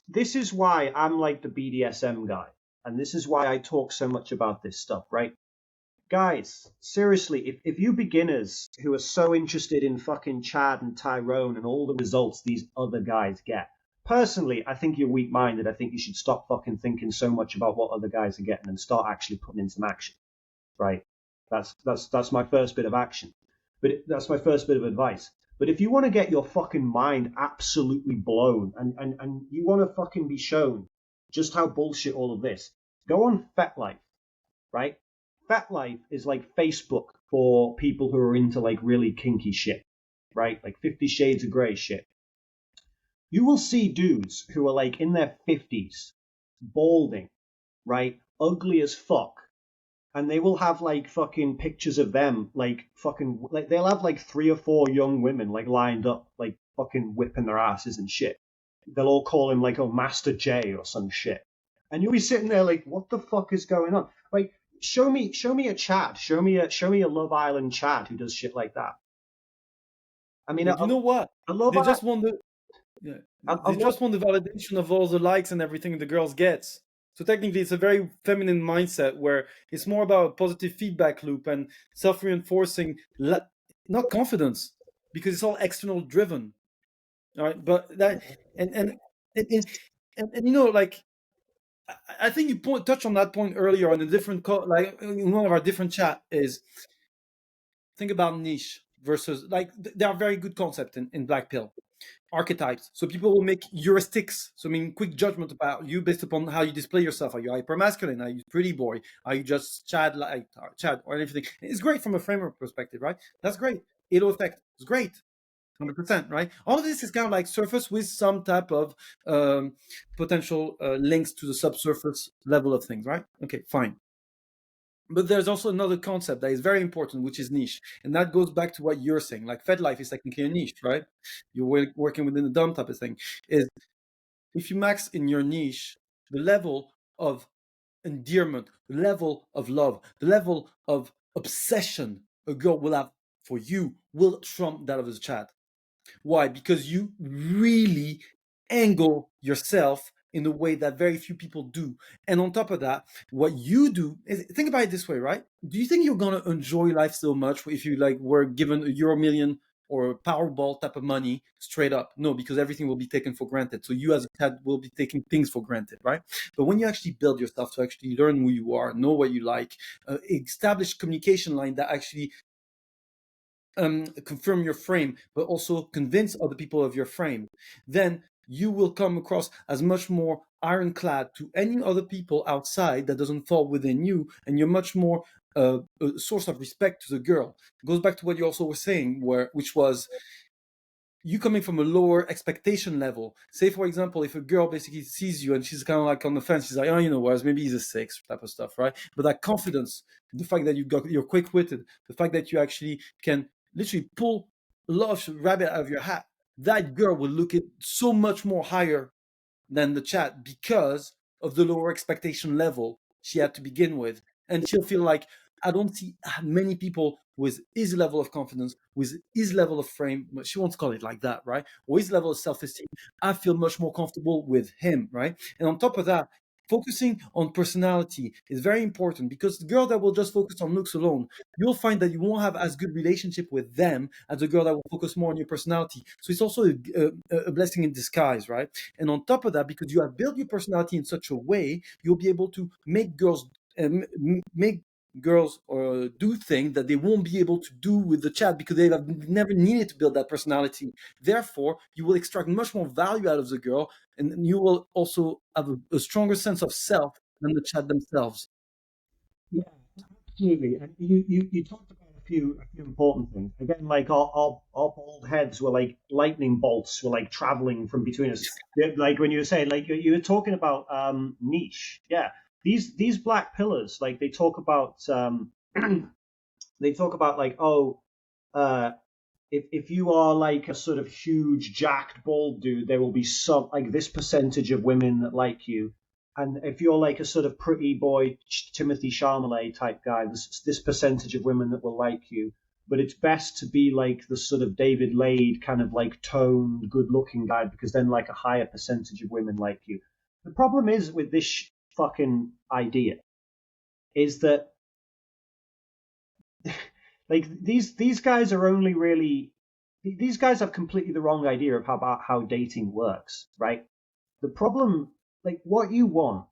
this is why I'm like the BDSM guy, and this is why I talk so much about this stuff, right? Guys, seriously, if you beginners who are so interested in fucking Chad and Tyrone and all the results these other guys get, personally, I think you're weak-minded. I think you should stop fucking thinking so much about what other guys are getting and start actually putting in some action, right? That's my first bit of action. That's my first bit of advice. But if you want to get your fucking mind absolutely blown and you want to fucking be shown just how bullshit all of this, go on FetLife, right? FetLife is like Facebook for people who are into like really kinky shit, right? Like 50 Shades of Grey shit. You will see dudes who are like in their 50s, balding, right? Ugly as fuck. And they will have like fucking pictures of them, like fucking, like they'll have like 3 or 4 young women like lined up, like fucking whipping their asses and shit. They'll all call him like, oh, Master J or some shit. And you'll be sitting there like, what the fuck is going on? Like, show me a Chad. Show me a Love Island Chad who does shit like that. I mean, But you know what? I love They just want the yeah, I they love just want the validation of all the likes and everything the girls gets. So technically, it's a very feminine mindset where it's more about a positive feedback loop and self-reinforcing, not confidence, because it's all external driven. All right, but that and, and, and you know, like I think you touched on that point earlier on a different like in one of our different chat is think about niche versus like there are very good concepts in Black Pill archetypes. So people will make heuristics. So I mean, quick judgment about you based upon how you display yourself. Are you hyper masculine? Are you pretty boy? Are you just Chad like Chad or anything? It's great from a framework perspective, right? That's great. Halo effect is great. 100%, right? All of this is kind of like surface with some type of potential links to the subsurface level of things, right? Okay, fine. But there's also another concept that is very important, which is niche. And that goes back to what you're saying. Like Fed Life is technically a niche, right? You're working within the dumb type of thing. Is if you max in your niche, the level of endearment, the level of love, the level of obsession a girl will have for you will trump that of the chat. Why? Because you really angle yourself in a way that very few people do. And on top of that, what you do is think about it this way, right? Do you think you're gonna enjoy life so much if you like were given a Euro million or a Powerball type of money straight up? No, because everything will be taken for granted. So you as a cat will be taking things for granted, right? But when you actually build yourself to actually learn who you are, know what you like, establish communication line that actually confirm your frame, but also convince other people of your frame, then you will come across as much more ironclad to any other people outside that doesn't fall within you, and you're much more a source of respect to the girl. It goes back to what you also were saying, which was you coming from a lower expectation level. Say, for example, if a girl basically sees you and she's kind of like on the fence, she's like, oh, you know what, maybe he's a 6 type of stuff, right? But that confidence, the fact that you're quick witted, the fact that you actually can literally pull a lot of rabbit out of your hat, that girl will look at so much more higher than the chat because of the lower expectation level she had to begin with. And she'll feel like, I don't see many people with his level of confidence, with his level of frame, but she won't call it like that, right? Or his level of self esteem. I feel much more comfortable with him, right? And on top of that, focusing on personality is very important because the girl that will just focus on looks alone, you'll find that you won't have as good relationship with them as the girl that will focus more on your personality. So it's also a blessing in disguise, right? And on top of that, because you have built your personality in such a way, you'll be able to make girls make girls do things that they won't be able to do with the chat because they have never needed to build that personality. Therefore, you will extract much more value out of the girl, and you will also have a stronger sense of self than the chat themselves. Yeah, absolutely. And you talked about a few important things. Again, like our bald heads were like lightning bolts were like traveling from between us. Like when you were saying, like you were talking about niche. Yeah, these black pillars, like they talk about like, oh, uh, if you are like a sort of huge jacked bald dude, there will be some like this percentage of women that like you. And if you're like a sort of pretty boy Timothy Chalamet type guy, this percentage of women that will like you. But it's best to be like the sort of David Lade kind of like toned, good looking guy because then like a higher percentage of women like you. The problem is with this fucking idea is that like these guys are only really these guys have completely the wrong idea of how dating works, right? The problem, like what you want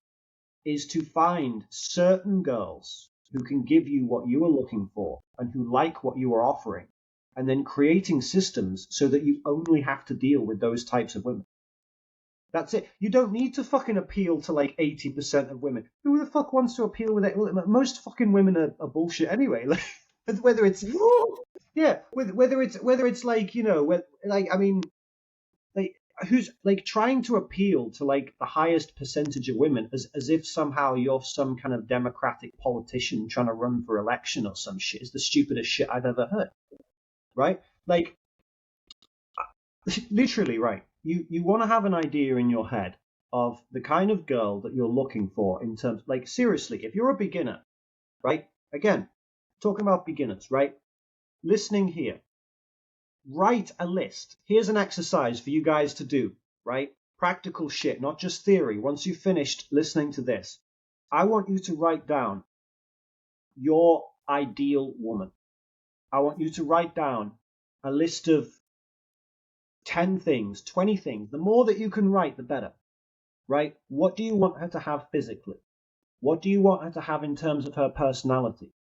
is to find certain girls who can give you what you are looking for and who like what you are offering, and then creating systems so that you only have to deal with those types of women. That's it. You don't need to fucking appeal to like 80% of women. Who the fuck wants to appeal with it? Most fucking women are bullshit anyway. Like, whether it's yeah, whether it's like like I mean, like who's like trying to appeal to like the highest percentage of women as if somehow you're some kind of democratic politician trying to run for election or some shit is the stupidest shit I've ever heard. Right? Like literally, right? You want to have an idea in your head of the kind of girl that you're looking for in terms like seriously, if you're a beginner right? Again, talking about beginners, right? Listening here. Write a list. Here's an exercise for you guys to do, right? Practical shit, not just theory. Once you've finished listening to this, I want you to write down your ideal woman. I want you to write down a list of 10 things, 20 things. The more that you can write, the better, right? What do you want her to have physically? What do you want her to have in terms of her personality?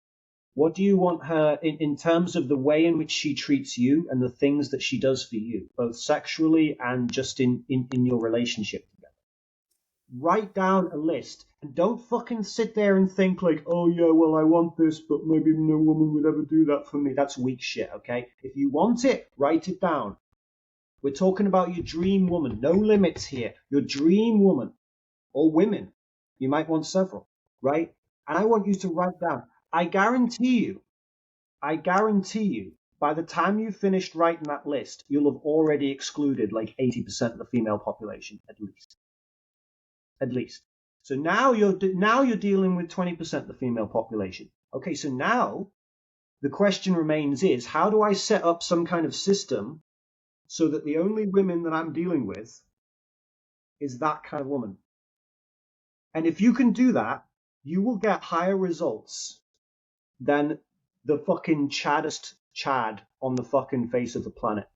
What do you want her in terms of the way in which she treats you and the things that she does for you, both sexually and just in your relationship together? Write down a list and don't fucking sit there and think like, oh yeah, well, I want this, but maybe no woman would ever do that for me. That's weak shit, okay? If you want it, write it down. We're talking about your dream woman. No limits here. Your dream woman or women. You might want several, right? And I want you to write down. I guarantee you, by the time you've finished writing that list, you'll have already excluded like 80% of the female population, at least. At least. So now you're dealing with 20% of the female population. Okay, so now the question remains is, how do I set up some kind of system so that the only women that I'm dealing with is that kind of woman? And if you can do that, you will get higher results than the fucking chaddest Chad on the fucking face of the planet.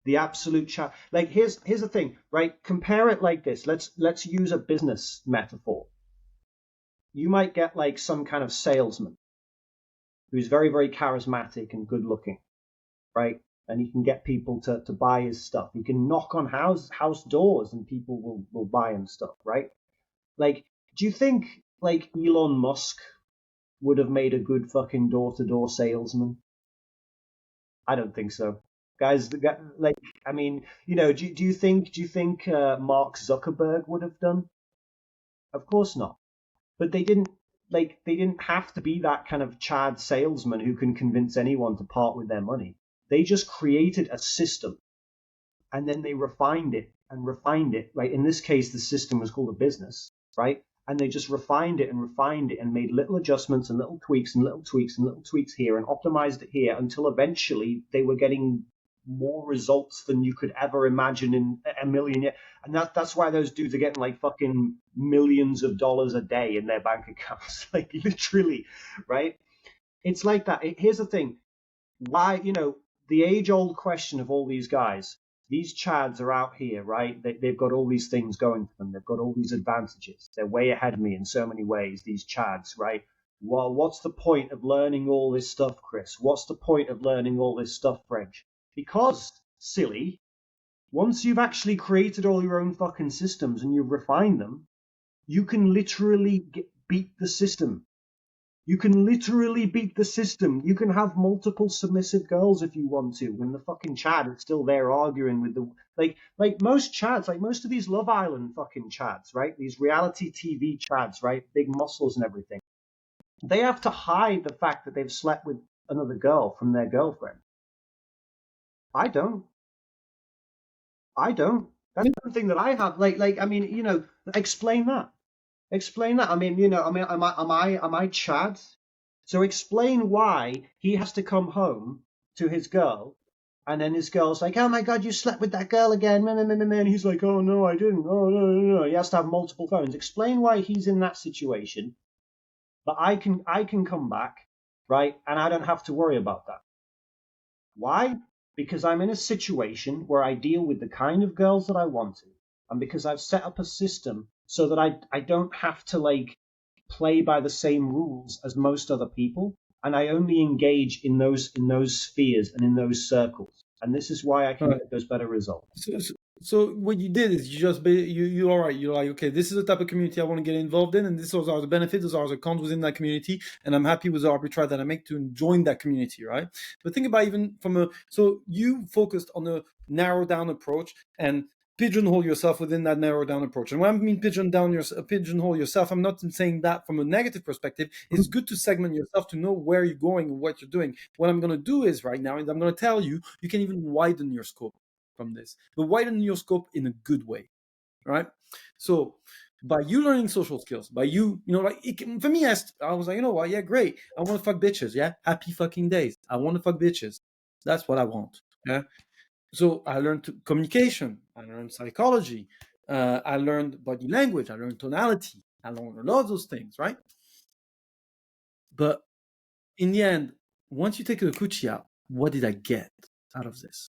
The absolute Chad. Like here's the thing, right? Compare it like this. Let's use a business metaphor. You might get like some kind of salesman who's very, very charismatic and good looking, right? And he can get people to buy his stuff. He can knock on house doors and people will buy him stuff, right? Like, do you think like Elon Musk would have made a good fucking door-to-door salesman? I don't think so. Guys, like, I mean, do you think Mark Zuckerberg would have done? Of course not. But they didn't have to be that kind of Chad salesman who can convince anyone to part with their money. They just created a system and then they refined it and refined it. Right? In this case, the system was called a business, right? And they just refined it and made little adjustments and little tweaks and little tweaks and little tweaks here and optimized it here until eventually they were getting more results than you could ever imagine in a million years. And that's why those dudes are getting like fucking millions of dollars a day in their bank accounts, like literally, right? It's like that. Here's the thing. Why, the age old question of all these guys, these chads are out here, right? They've got all these things going for them. They've got all these advantages. They're way ahead of me in so many ways, these chads, right? Well, what's the point of learning all this stuff, Chris? What's the point of learning all this stuff, French? Because, silly, once you've actually created all your own fucking systems and you've refined them, you can literally beat the system. You can literally beat the system. You can have multiple submissive girls if you want to, when the fucking Chad is still there arguing with the like most Chads, like most of these Love Island fucking Chads, right? These reality TV Chads, right? Big muscles and everything. They have to hide the fact that they've slept with another girl from their girlfriend. I don't. That's something that I have. I mean, explain that. Explain that. I mean, am I Chad? So explain why he has to come home to his girl, and then his girl's like, "Oh my God, you slept with that girl again!" And he's like, "Oh no, I didn't. Oh no, no, no." He has to have multiple phones. Explain why he's in that situation, but I can come back, right, and I don't have to worry about that. Why? Because I'm in a situation where I deal with the kind of girls that I want to, and because I've set up a system so that I don't have to like play by the same rules as most other people, and I only engage in those spheres and in those circles, and this is why I can get those better results. So what you did is you just you all right. You're like, okay, this is the type of community I want to get involved in, and these are the benefits, those are the cons within that community, and I'm happy with the arbitrage that I make to join that community, right? But think about even so you focused on a narrow down approach and pigeonhole yourself within that narrow down approach. And when I mean pigeonhole yourself, I'm not saying that from a negative perspective. It's good to segment yourself to know where you're going and what you're doing. What I'm going to do is right now, is I'm going to tell you, you can even widen your scope from this, but widen your scope in a good way, right? So by you learning social skills, by you, like for me, I was like, you know what? Yeah, great. I want to fuck bitches. Yeah, happy fucking days. I want to fuck bitches. That's what I want. Yeah. So I learned communication. I learned psychology. I learned body language. I learned tonality. I learned a lot of those things, right? But in the end, once you take the coochie out, what did I get out of this?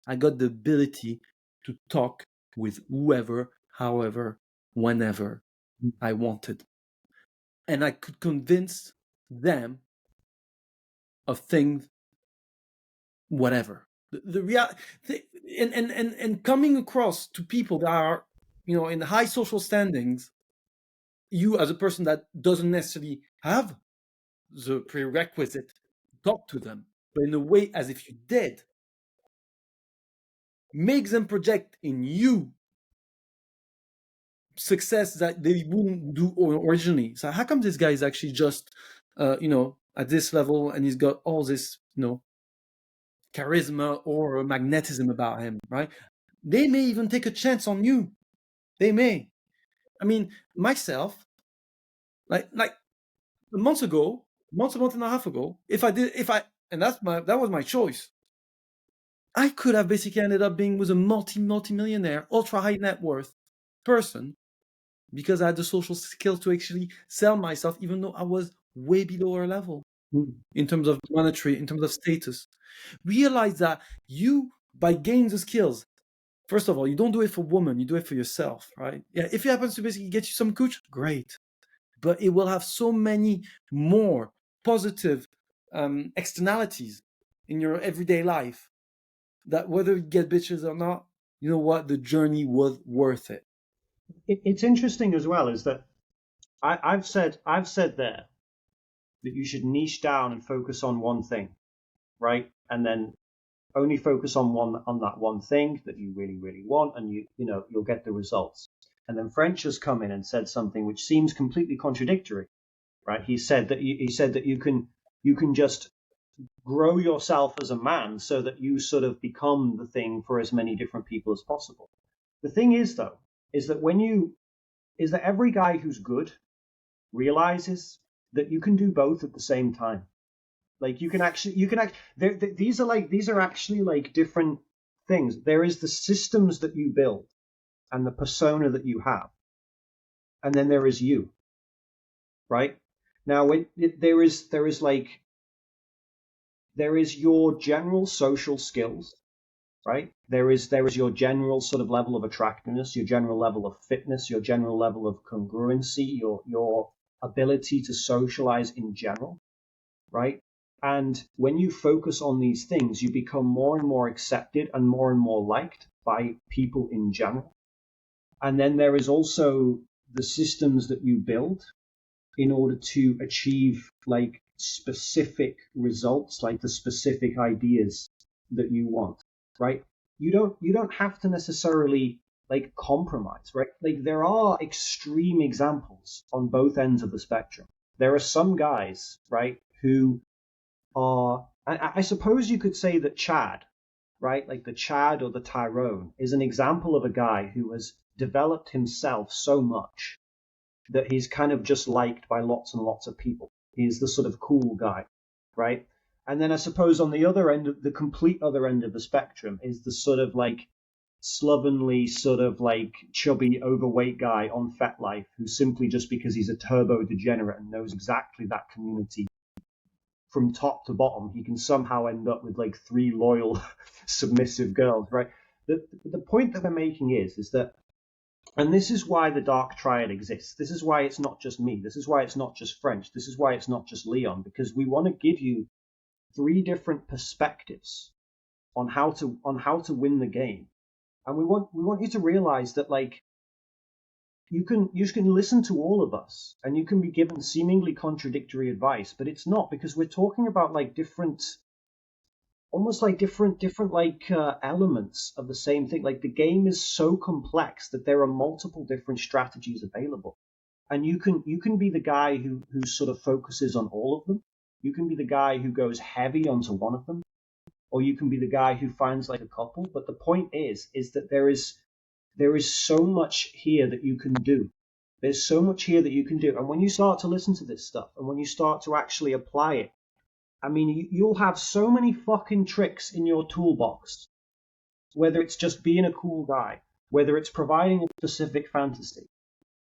I got the ability to talk with whoever, however, whenever I wanted. And I could convince them of things, whatever. The reality, and coming across to people that are, in high social standings, you as a person that doesn't necessarily have the prerequisite to talk to them, but in a way as if you did, makes them project in you success that they wouldn't do originally. So how come this guy is actually just, at this level, and he's got all this, charisma or magnetism about him, right? They may even take a chance on you. They may. I mean, myself, like a month a month and a half ago, and that was my choice. I could have basically ended up being with a multi-millionaire, ultra high net worth person, because I had the social skills to actually sell myself, even though I was way below her level in terms of monetary, in terms of status. Realize that you, by gaining the skills, first of all, you don't do it for women, you do it for yourself, right? Yeah, if it happens to basically get you some cooch, great. But it will have so many more positive externalities in your everyday life that whether you get bitches or not, you know what? The journey was worth it. It's interesting as well is that I've said there that you should niche down and focus on one thing, right? And then only focus on that one thing that you really, really want, and you'll get the results. And then French has come in and said something which seems completely contradictory, right? He said that you can just grow yourself as a man so that you sort of become the thing for as many different people as possible. The thing is, though, is that every guy who's good realizes that you can do both at the same time. Like you can actually these are actually like different things. There is the systems that you build and the persona that you have, and then there is you, right? Now there is your general social skills, right? There is your general sort of level of attractiveness, your general level of fitness, your general level of congruency, your ability to socialize in general, right? And when you focus on these things, you become more and more accepted and more liked by people in general. And then there is also the systems that you build in order to achieve like specific results, like the specific ideas that you want, right? You don't have to necessarily like compromise, right? Like there are extreme examples on both ends of the spectrum. There are some guys, right, who are, I suppose you could say that Chad, right, like the Chad or the Tyrone, is an example of a guy who has developed himself so much that he's kind of just liked by lots and lots of people. He's the sort of cool guy, right? And then I suppose on the other end, the complete other end of the spectrum is the sort of like slovenly, sort of like chubby, overweight guy on FetLife who simply just because he's a turbo degenerate and knows exactly that community from top to bottom, he can somehow end up with like 3 loyal, submissive girls, right? The point that I'm making is that, and this is why the dark triad exists. This is why it's not just me. This is why it's not just French. This is why it's not just Leon, because we want to give you 3 different perspectives on how to win the game, and we want you to realize that like you can listen to all of us and you can be given seemingly contradictory advice, but it's not, because we're talking about like different, almost like different like elements of the same thing. Like the game is so complex that there are multiple different strategies available, and you can be the guy who sort of focuses on all of them. You can be the guy who goes heavy onto one of them, or you can be the guy who finds like a couple. But the point is that there is so much here that you can do. There's so much here that you can do. And when you start to listen to this stuff and when you start to actually apply it, I mean, you'll have so many fucking tricks in your toolbox, whether it's just being a cool guy, whether it's providing a specific fantasy.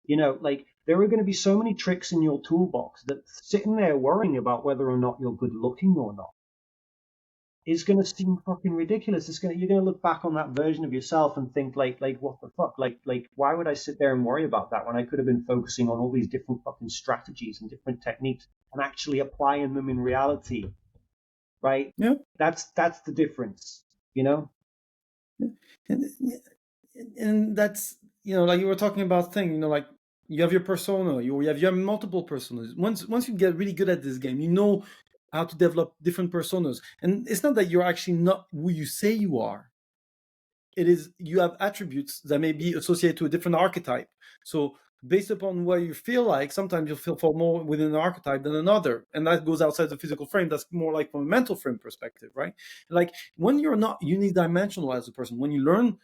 Like there are going to be so many tricks in your toolbox that sitting there worrying about whether or not you're good looking or not is going to seem fucking ridiculous. You're going to look back on that version of yourself and think like what the fuck? Like why would I sit there and worry about that when I could have been focusing on all these different fucking strategies and different techniques and actually applying them in reality, right? Yeah. That's the difference, And, and that's, like you were talking about thing, like you have your persona, you have multiple personas. Once you get really good at this game, you know how to develop different personas. And it's not that you're actually not who you say you are. It is, you have attributes that may be associated to a different archetype. So based upon what you feel like, sometimes you'll fall more within an archetype than another. And that goes outside the physical frame. That's more like from a mental frame perspective, right? Like when you're not unidimensional as a person, when you learn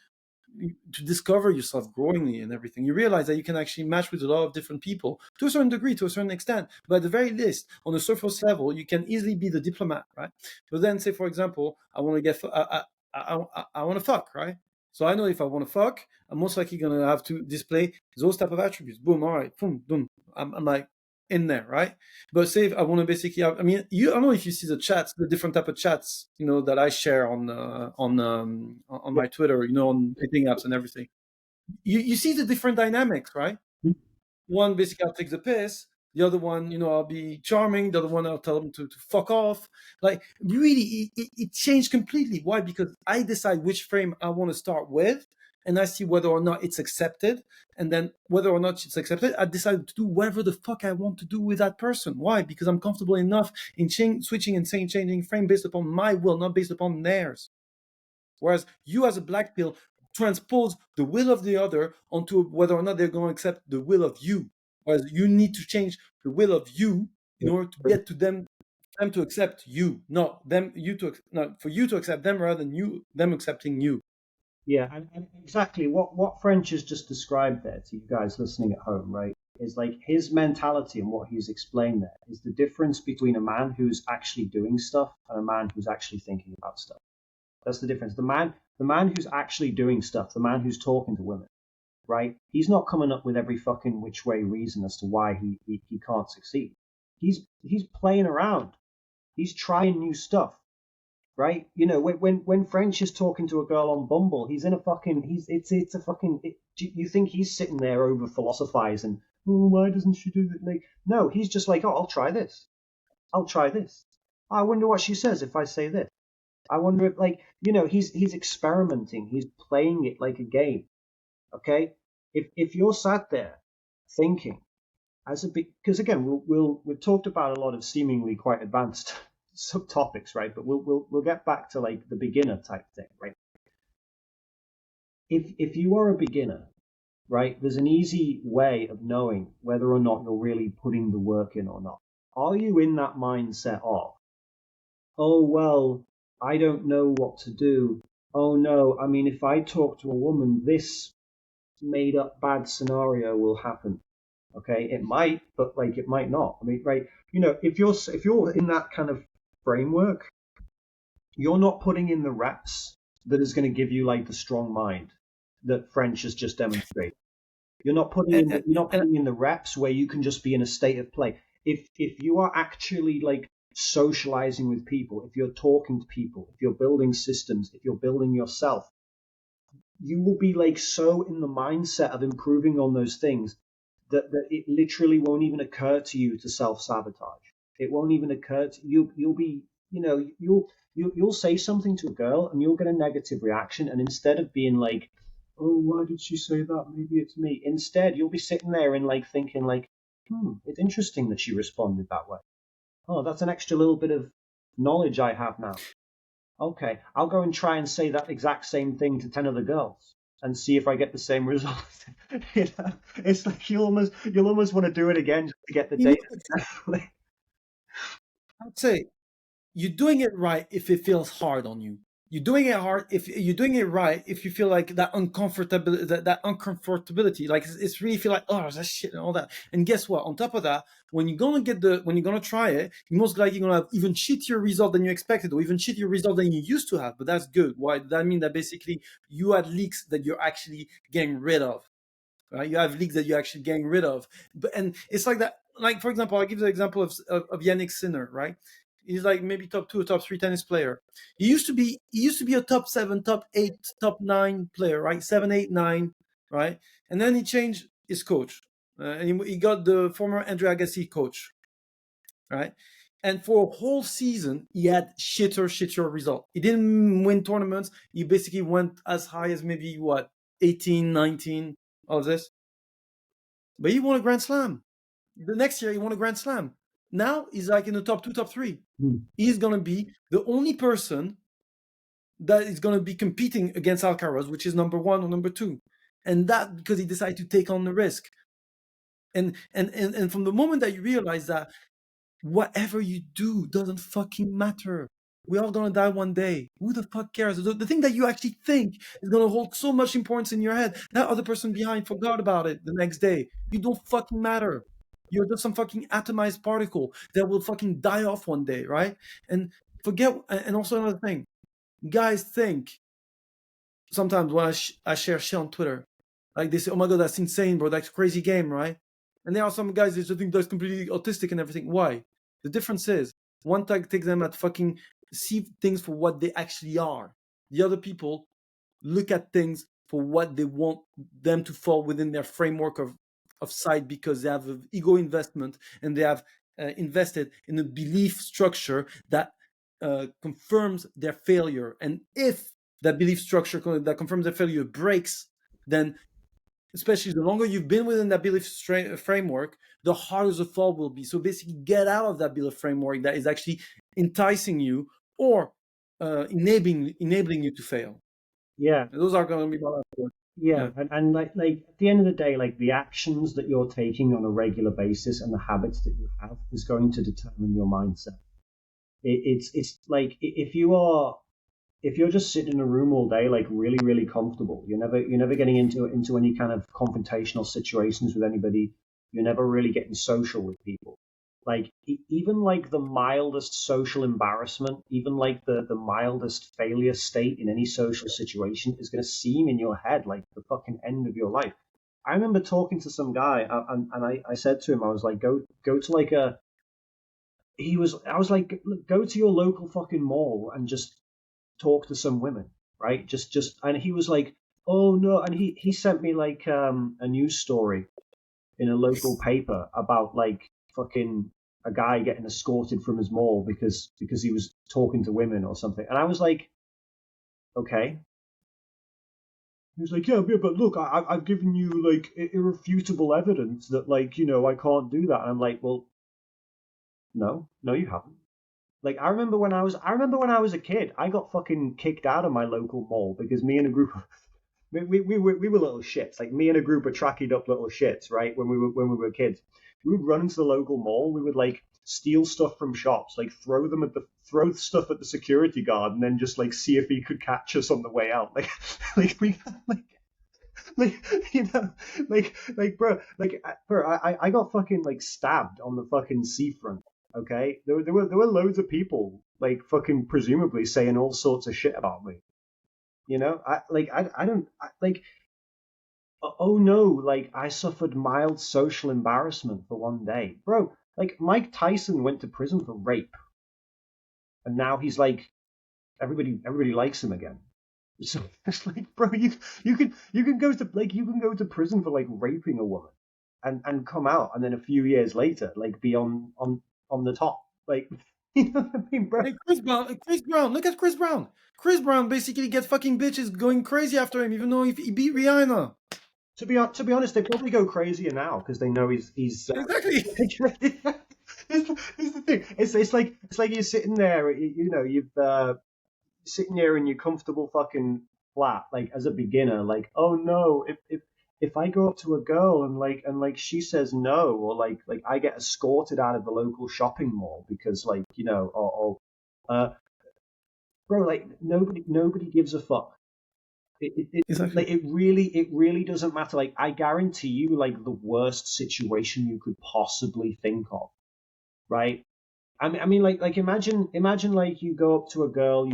to discover yourself growingly and everything, you realize that you can actually match with a lot of different people to a certain degree, to a certain extent. But at the very least, on a surface level, you can easily be the diplomat, right? But then, say for example, I want to get, I want to fuck, right? So I know if I want to fuck, I'm most likely gonna have to display those type of attributes. Boom, all right, boom, boom. I'm like in there, right? But say if I want to basically have, I mean, I don't know if you see the chats, the different type of chats, that I share on Yeah. my Twitter, on dating apps and everything. You see the different dynamics, right? One basically I'll take the piss. The other one, I'll be charming. The other one I'll tell them to fuck off. Like really, it changed completely. Why? Because I decide which frame I want to start with, and I see whether or not it's accepted. And then whether or not it's accepted, I decide to do whatever the fuck I want to do with that person. Why? Because I'm comfortable enough in switching and changing frame based upon my will, not based upon theirs. Whereas you, as a black pill, transpose the will of the other onto whether or not they're going to accept the will of you. Whereas you need to change the will of you in order to get to them to accept you, not them you to not for you to accept them rather than them accepting you. Yeah, and exactly what French has just described there to you guys listening at home, right? Is like his mentality and what he's explained there is the difference between a man who's actually doing stuff and a man who's actually thinking about stuff. That's the difference. The man who's actually doing stuff, the man who's talking to women, right? He's not coming up with every fucking which way reason as to why he can't succeed. He's playing around. He's trying new stuff, right? When French is talking to a girl on Bumble, he's in a fucking it's a fucking. You think he's sitting there over philosophizing? Oh, why doesn't she do that? Like, no, he's just like, oh, I'll try this. I'll try this. I wonder what she says if I say this. I wonder if, like, he's experimenting. He's playing it like a game. Okay, if you're sat there thinking because again we've talked about a lot of seemingly quite advanced subtopics, right? But we'll get back to like the beginner type thing, right? If you are a beginner, right, there's an easy way of knowing whether or not you're really putting the work in or not. Are you in that mindset of, oh well, I don't know what to do. Oh no, I mean, if I talk to a woman, this made up bad scenario will happen. Okay, it might, but like it might not. I mean, right? If you're in that kind of framework, you're not putting in the reps that is going to give you like the strong mind that French has just demonstrated. You're not putting in And, you're not and putting in the reps where you can just be in a state of play. If you are actually like socializing with people, if you're talking to people, if you're building systems, if you're building yourself, you will be like so in the mindset of improving on those things that it literally won't even occur to you to self-sabotage. It won't even occur to you. You'll be, you'll say something to a girl and you'll get a negative reaction. And instead of being like, oh, why did she say that? Maybe it's me. Instead, you'll be sitting there and like thinking like, it's interesting that she responded that way. Oh, that's an extra little bit of knowledge I have now. Okay, I'll go and try and say that exact same thing to 10 other girls and see if I get the same results. It's like you'll almost want to do it again just to get the you know, data. I'd say you're doing it right if it feels hard on you. you're doing it hard. If you're doing it right, if you feel like that uncomfortability, that uncomfortability, like it's really feel like, oh, that shit and all that. And guess what? On top of that, when you're gonna try it, you're most likely gonna have even shittier result than you expected, or even shittier result than you used to have. But that's good. Why? That means that basically you had leaks that you're actually getting rid of. Right? You have leaks that you're actually getting rid of. And it's like that. Like, for example, I'll give you the example of Yannick Sinner, right? He's like maybe top 2 or top 3 tennis player. He used to be a top 7, top 8, top 9 player, right? 7, 8, 9, right? And then he changed his coach. And he got the former Andre Agassi coach, right? And for a whole season, he had shitter result. He didn't win tournaments. He basically went as high as maybe 18, 19, all of this. But he won a Grand Slam. The next year, he won a Grand Slam. Now he's like in the top 2, top 3. He's going to be the only person that is going to be competing against Alcaraz, which is number 1 or number 2. And that because he decided to take on the risk. And from the moment that you realize that whatever you do doesn't fucking matter. We're all gonna die one day. Who the fuck cares? The thing that you actually think is gonna hold so much importance in your head, that other person behind forgot about it the next day. You don't fucking matter. You're just some fucking atomized particle that will fucking die off one day, right? And and also another thing, guys think sometimes when I share shit on Twitter, like they say, "Oh my god, that's insane, bro. That's a crazy game, right?" And there are some guys that just think that's completely autistic and everything. Why? The difference is one takes them at fucking see things for what they actually are. The other people look at things for what they want them to fall within their framework of sight because they have an ego investment and they have invested in a belief structure that confirms their failure. And if that belief structure that confirms their failure breaks, then especially the longer you've been within that belief framework, the harder the fall will be. So basically, get out of that belief framework that is actually enticing you or enabling you to fail. Yeah. And those are going to be my last words. Yeah, and like at the end of the day, like the actions that you're taking on a regular basis and the habits that you have is going to determine your mindset. It's like if you're just sitting in a room all day, like really comfortable, you're never getting into any kind of confrontational situations with anybody. You're never really getting social with people. Like even like the mildest social embarrassment, even like the mildest failure state in any social situation is going to seem in your head like the fucking end of your life. I remember talking to some guy and I said to him, I was like, go to like I was like, go to your local fucking mall and just talk to some women, right? And he was like, oh no. And he sent me like a news story in a local paper about like fucking a guy getting escorted from his mall because he was talking to women or something. And I was like, okay. He was like, yeah, but look, I've given you like irrefutable evidence that like, I can't do that. And I'm like, well, no, you haven't. Like I remember when I was a kid, I got fucking kicked out of my local mall because me and a group of we were little shits. Like me and a group of trackied up little shits, right? When we were kids, we would run into the local mall. We would like steal stuff from shops, like throw stuff at the security guard, and then just like see if he could catch us on the way out. Like we like bro, I got fucking like stabbed on the fucking seafront. Okay, there were loads of people like fucking presumably saying all sorts of shit about me. I don't like. Oh no, like I suffered mild social embarrassment for one day, bro. Like Mike Tyson went to prison for rape, and now he's like everybody likes him again. So it's like, bro, you can go to prison for like raping a woman, and come out, and then a few years later, like be on the top, like you know what I mean, bro? Hey, Chris Brown, look at Chris Brown. Chris Brown basically gets fucking bitches going crazy after him, even though he beat Rihanna. To be honest, they probably go crazier now because they know he's Exactly. Here's the thing. It's like you're sitting there, you've sitting there in your comfortable fucking flat, like as a beginner, like, oh no, if I go up to a girl and she says no, or like I get escorted out of the local shopping mall because like or bro, like nobody gives a fuck. Exactly. It really doesn't matter. Like, I guarantee you, like, the worst situation you could possibly think of, right? I mean, like imagine, like, you go up to a girl,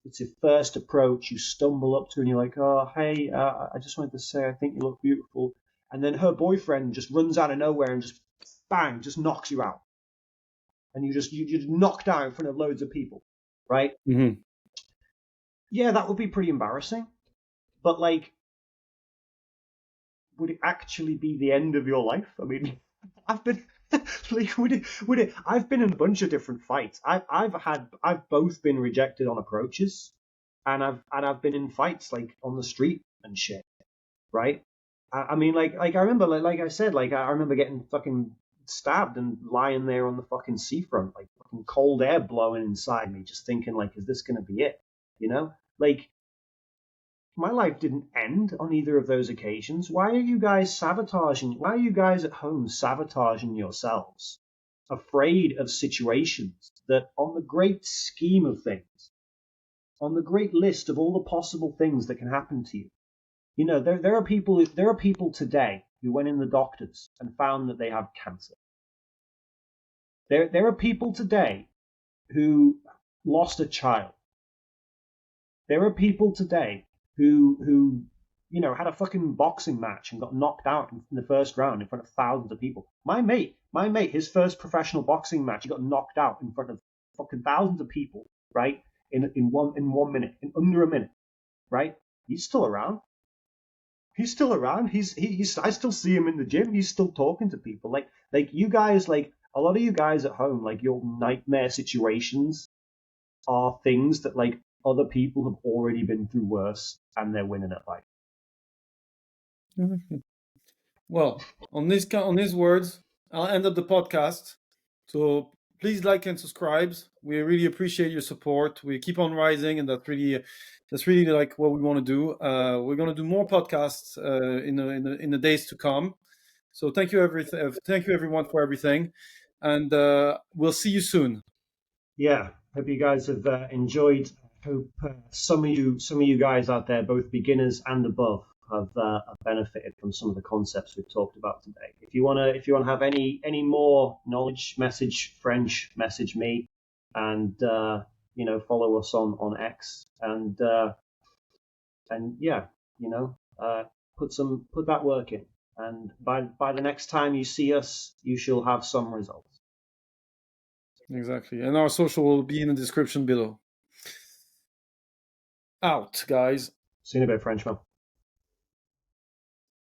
it's your first approach, you stumble up to her, and you're like, oh, hey, I just wanted to say, I think you look beautiful, and then her boyfriend just runs out of nowhere and just bang, just knocks you out, and you just knocked out in front of loads of people, right? Mm-hmm. Yeah, that would be pretty embarrassing, but, like, would it actually be the end of your life? I mean, I've been like, would it? I've been in a bunch of different fights. I've both been rejected on approaches, and I've been in fights, like, on the street and shit, right? I mean, like I remember, like I said, like, I remember getting fucking stabbed and lying there on the fucking seafront, like, fucking cold air blowing inside me, just thinking, like, is this gonna be it? You know, like, my life didn't end on either of those occasions. Why are you guys sabotaging? Why are you guys at home sabotaging yourselves? Afraid of situations that, on the great scheme of things, on the great list of all the possible things that can happen to you, there are people today who went in the doctors and found that they have cancer. There are people today who lost a child. There are people today who had a fucking boxing match and got knocked out in the first round in front of thousands of people. My mate, his first professional boxing match, he got knocked out in front of fucking thousands of people, right? In 1 minute, in under a minute, right? He's still around. He's still around. He's I still see him in the gym. He's still talking to people. Like you guys, like, a lot of you guys at home, like, your nightmare situations are things that, like, other people have already been through worse, and they're winning at life. Well, on these words, I'll end up the podcast. So please like and subscribe. We really appreciate your support. We keep on rising, and that's really like what we want to do. We're going to do more podcasts in the days to come. So thank you everyone for everything, and we'll see you soon. Yeah, hope you guys have enjoyed. Hope some of you guys out there, both beginners and above, have benefited from some of the concepts we've talked about today. If you wanna have any more knowledge, message French, message me, and follow us on X, and yeah, put that work in, and by the next time you see us, you shall have some results. Exactly, and our social will be in the description below. Out, guys. See you in a bit, Frenchman.